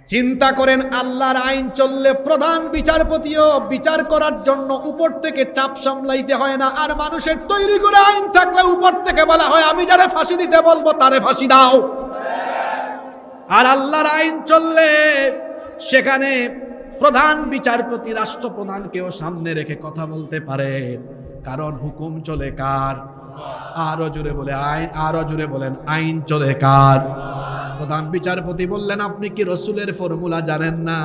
চিন্তা করেন, আল্লাহর আইন চললে প্রধান বিচারপতিও বিচার করার জন্য উপর থেকে চাপ সামলাইতে হয় না। আর মানুষের তৈরি করে আইন থাকলে উপর থেকে বলা হয়, আমি যারে ফাঁসি দিতে বলবো তারে ফাঁসি দাও। আর আল্লাহর আইন চললে সেখানে প্রধান বিচারপতি রাষ্ট্রপ্রধানকেও সামনে রেখে কথা বলতে পারেন, কারণ হুকুম চলে কার? আরো জোরে বলে আইন, আরো জোরে বলেন, আইন চলে কার? প্রধান বিচারপতি বললেন, আপনি কি রসুলের ফর্মুলা জানেন না?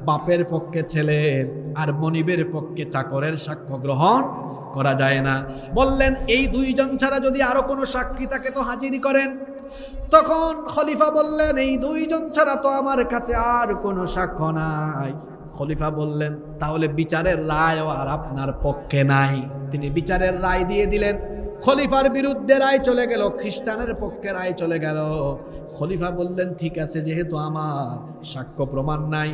বাপের পক্ষে ছেলের আর মনিবের পক্ষে চাকরের সাক্ষ্য গ্রহণ করা যায় না। বললেন, এই 2 জন ছাড়া যদি আরো কোনো সাক্ষী থাকে তো হাজির করেন। তখন খলিফা বললেন, এই দুইজন ছাড়া তো আমার কাছে আর কোনো সাক্ষ্য নাই। খলিফা বললেন, তাহলে বিচারের রায়ও আর আপনার পক্ষে নাই। তিনি বিচারের রায় দিয়ে দিলেন। খলিফার বিরুদ্ধে রায় চলে গেল, খ্রিস্টানের পক্ষে রায় চলে গেল। খলিফা বললেন, ঠিক আছে, যেহেতু আমার সাক্ষ্য প্রমাণ নাই,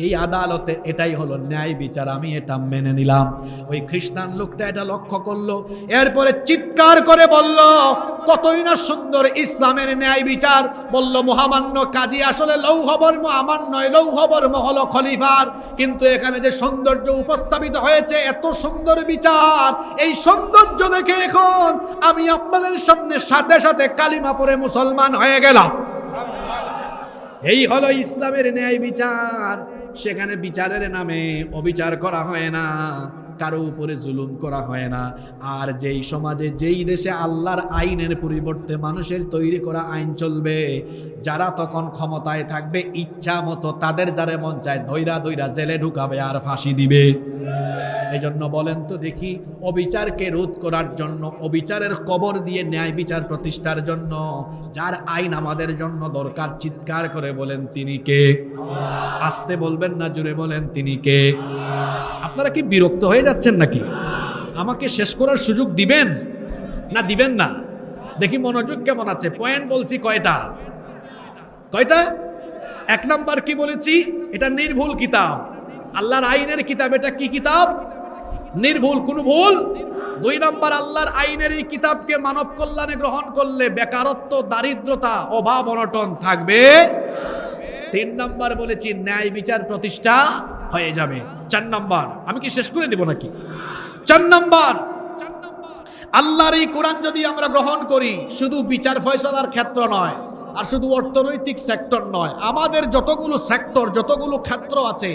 এই আদালতে এটাই হলো ন্যায় বিচার, আমি এটা মেনে নিলাম। ওই খ্রিস্টান লোকটা এটা লক্ষ্য করলো, এরপরে চিৎকার করে বলল, কতই না সুন্দর ইসলামের ন্যায় বিচার। বলল, মহামান্য কাজী আসলে লৌহবর্ম আমার নয়, লৌহবর্ম হলো খলিফার। কিন্তু এখানে যে সৌন্দর্য উপস্থাপিত হয়েছে, এত সুন্দর বিচার, এই সৌন্দর্য দেখে এখন আমি আপনাদের সামনে সাথে সাথে কালিমা পড়ে মুসলমান হয়ে গেলাম। এই হলো ইসলামের ন্যায় বিচার। সেখানে বিচারের নামে অবিচার করা হয় না, কারো উপরে জুলুম করা হয় না। আর যেই সমাজে, যেই দেশে আল্লাহর আইনের পরিবর্তে মানুষের তৈরি করা আইন চলবে, যারা তখন ক্ষমতায় থাকবে, ইচ্ছা মতো তাদের যারে মন চায় ধৈরা ধৈরা জেলে ঢুকাবে আর ফাঁসি দিবে। এই জন্য বলেন তো দেখি, অবিচারকে রোধ করার জন্য, অবিচারের কবর দিয়ে ন্যায় বিচার প্রতিষ্ঠার জন্য যার আইন আমাদের জন্য দরকার, চিৎকার করে বলেন তিনি কে? আস্তে বলবেন না, জোরে বলেন তিনি কে? আপনারা কি বিরক্ত হয়ে যাচ্ছেন নাকি? আমাকে শেষ করার সুযোগ দিবেন না দিবেন না? দেখি মনোযোগ কেমন আছে। পয়েন্ট বলছি কয়টা? কয়টা? 1 নাম্বার কি বলেছি? এটা নির্ভুল কিতাব, আল্লাহর আইনের কিতাব। এটা কি কিতাব? নির্ভুল, কোনো ভুল। 2 নাম্বার, আল্লাহর আইনের এই কিতাবকে মানব কল্যাণে গ্রহণ করলে বেকারত্ব, দারিদ্রতা, অভাব, অনটন থাকবে। 3 নাম্বার বলেছি, ন্যায় বিচার প্রতিষ্ঠা হয়ে যাবে। 4 নাম্বার, আমি কি শেষ করে দেব নাকি? 4 নাম্বার, আল্লাহর এই কোরআন যদি আমরা গ্রহণ করি, শুধু বিচার ফয়সালার ক্ষেত্র নয়, আর শুধু অর্থনৈতিক সেক্টর নয়, আমাদের যতগুলো সেক্টর, যতগুলো ক্ষেত্র আছে,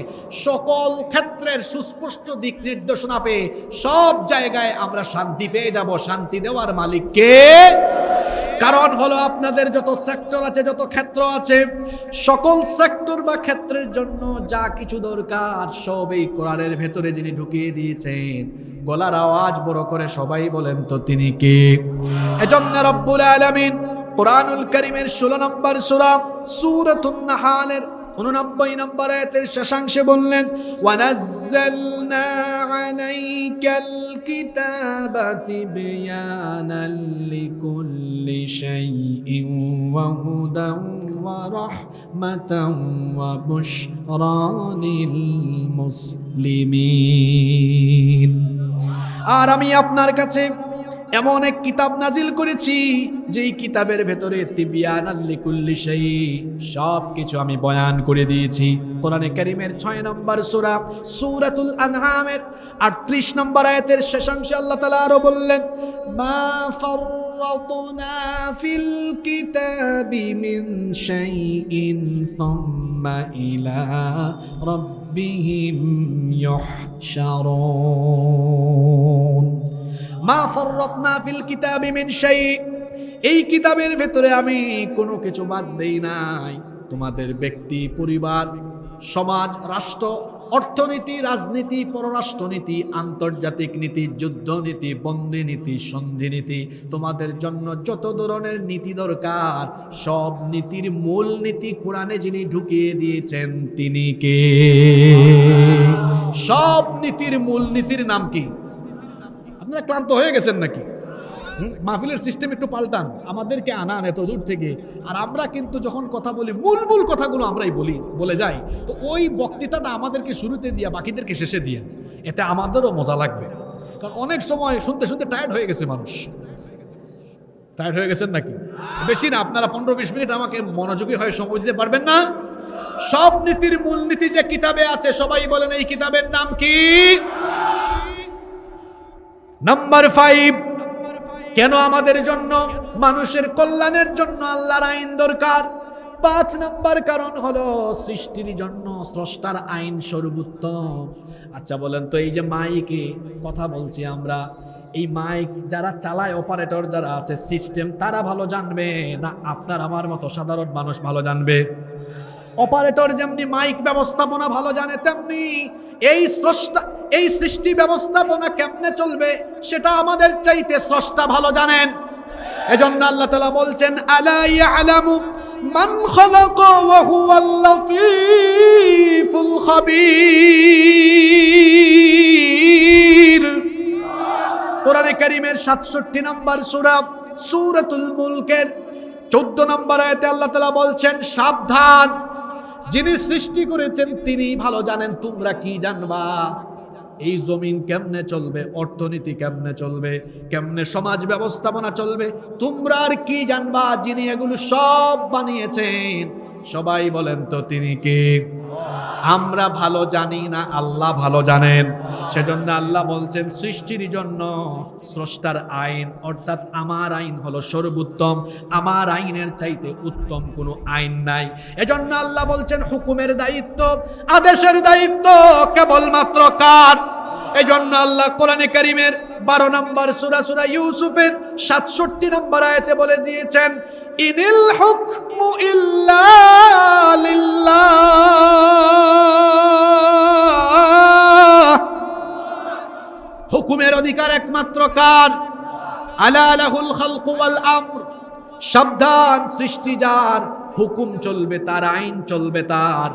সকল ক্ষেত্রের সুস্পষ্ট দিক নির্দেশনা পেয়ে সব জায়গায় আমরা শান্তি পেয়ে যাব। শান্তি দেওয়ার মালিক কে? কারণ হলো, আপনাদের যত সেক্টর আছে, যত ক্ষেত্র আছে, সকল সেক্টর বা ক্ষেত্রের জন্য যা কিছু দরকার সব এই কোরআনের ভেতরে যিনি ঢুকিয়ে দিয়েছেন। গলার আওয়াজ বড় করে সবাই বলেন তো তিনি কে? এজন্য রব্বুল আলামিন কোরআনুল কারীমের 16 নম্বর সূরা সূরাতুন নাহালের 89 নম্বর আয়াতের শেষাংশে বললেন, ওয়ানাজ্জালনা আলাইকাল কিতাবা তিবয়ানাল লিকুল্লি শাইইন ওয়া হুদান ওয়া রাহমাতান ওয়া বুশরা লিল মুসলিমিন। আর আমি আপনার কাছে এমন এক কিতাব নাজিল করেছি, যেই কিতাবের ভেতরে তিবিয়ানাল লিকুল্লি শাই, সব কিছু আমি বয়ান করে দিয়েছি। কোরআনে কারীমের 6 নম্বর সূরা সূরাতুল আনআমের 38 নম্বর আয়াতের শেষাংশে আল্লাহ তাআলা আরো বললেন, মা ফাররাতনা ফিল কিতাবি মিন শাইইন সুম্মা ইলা রাব্বিহিম ইউহশারুন। মা ফাররাতনা ফিল কিতাবি মিন শাই, এই কিতাবের ভেতরে আমি কোনো কিছু বাদ দেই নাই। তোমাদের ব্যক্তি, পরিবার, সমাজ, রাষ্ট্র, অর্থনীতি, রাজনীতি, পররাষ্ট্রনীতি, আন্তর্জাতিক নীতি, যুদ্ধনীতি, বন্দী নীতি, সন্ধি নীতি, তোমাদের জন্য যত ধরনের নীতি দরকার, সব নীতির মূল নীতি কোরআনে যিনি ঢুকিয়ে দিয়েছেন তিনি কে? সব নীতির মূল নীতির নাম কি? আপনারা ক্লান্ত হয়ে গেছেন নাকি? মাহফিলের সিস্টেম একটু পাল্টান, আমাদেরকে আনান এত দূর থেকে। আর আমরা কিন্তু যখন কথা বলি, মূল কথাগুলো আমরাই বলে যাই। তো ওই বক্তৃতাটা আমাদেরকে শুরুতে দিয়া বাকিদেরকে শেষে দিয়ে, এতে আমাদেরও মজা লাগবে। কারণ অনেক সময় শুনতে শুনতে টায়ার্ড হয়ে গেছে মানুষ। টায়ার্ড হয়ে গেছেন নাকি? বেশি না, আপনারা 15-20 মিনিট আমাকে মনোযোগী হয়ে সময় দিতে পারবেন না? সব নীতির মূল নীতি যে কিতাবে আছে, সবাই বলেন এই কিতাবের নাম কি? নাম্বার 5, কেন আমাদের জন্য, মানুষের কল্যাণের জন্য আল্লাহর আইন দরকার? 5 নাম্বার কারণ হলো, সৃষ্টির জন্য স্রষ্টার আইন সর্বোত্তম। আচ্ছা বলেন তো, এই যে মাইকে কথা বলছি আমরা, এই মাইক যারা চালায়, অপারেটর যারা আছে, সিস্টেম, তারা ভালো জানবে না আপনার আমার মতো সাধারণ মানুষ ভালো জানবে? অপারেটর যেমনি মাইক ব্যবস্থাপনা ভালো জানে, তেমনি এই স্রষ্টা, এই সৃষ্টি ব্যবস্থাপনা কেমনে চলবে সেটা আমাদের চাইতে স্রষ্টা ভালো জানেন। এজন্য আল্লাহ তাআলা বলছেন আলা ইয়ালামু মান খালাকা ওয়া হুয়াল লাতীফুল খাবীর। কোরআনে কারীমের 67 নম্বর সূরা সূরাতুল মুলকের 14 নম্বর আয়াতে আল্লাহ তাআলা বলছেন সাবধান, যিনি সৃষ্টি করেছেন তিনি ভালো জানেন, তোমরা কি জানবা? এই জমিন কেমনে চলবে, অর্থনীতি কেমনে চলবে, কেমনে সমাজ ব্যবস্থাপনা চলবে, তোমরা আর কি জানবা? যিনি এগুলো সব বানিয়েছেন, সবাই বলেন তো তিনি কে? আমরা ভালো জানি না, আল্লাহ ভালো জানেন। সেজন্য আল্লাহ বলছেন সৃষ্টির জন্য স্রষ্টার আইন, অর্থাৎ আমার আইন হলো সর্বোত্তম, আমার আইনের চাইতে উত্তম কোনো আইন নাই। এজন্য আল্লাহ বলছেন হুকুমের দায়িত্ব, আদেশের দায়িত্ব কেবলমাত্র কার? এজন্য আল্লাহ কোরআনে কারীমের 12 নম্বর সূরা ইউসুফের 67 নম্বর আয়াতে বলে দিয়েছেন ইনিল হুকমু ইল্লা লিল্লাহ, হুকুমের অধিকার একমাত্র কার? আলা লাহুল খালকু ওয়াল আমর, সাবধান, সৃষ্টি যার, হুকুম চলবে তার, আইন চলবে তার।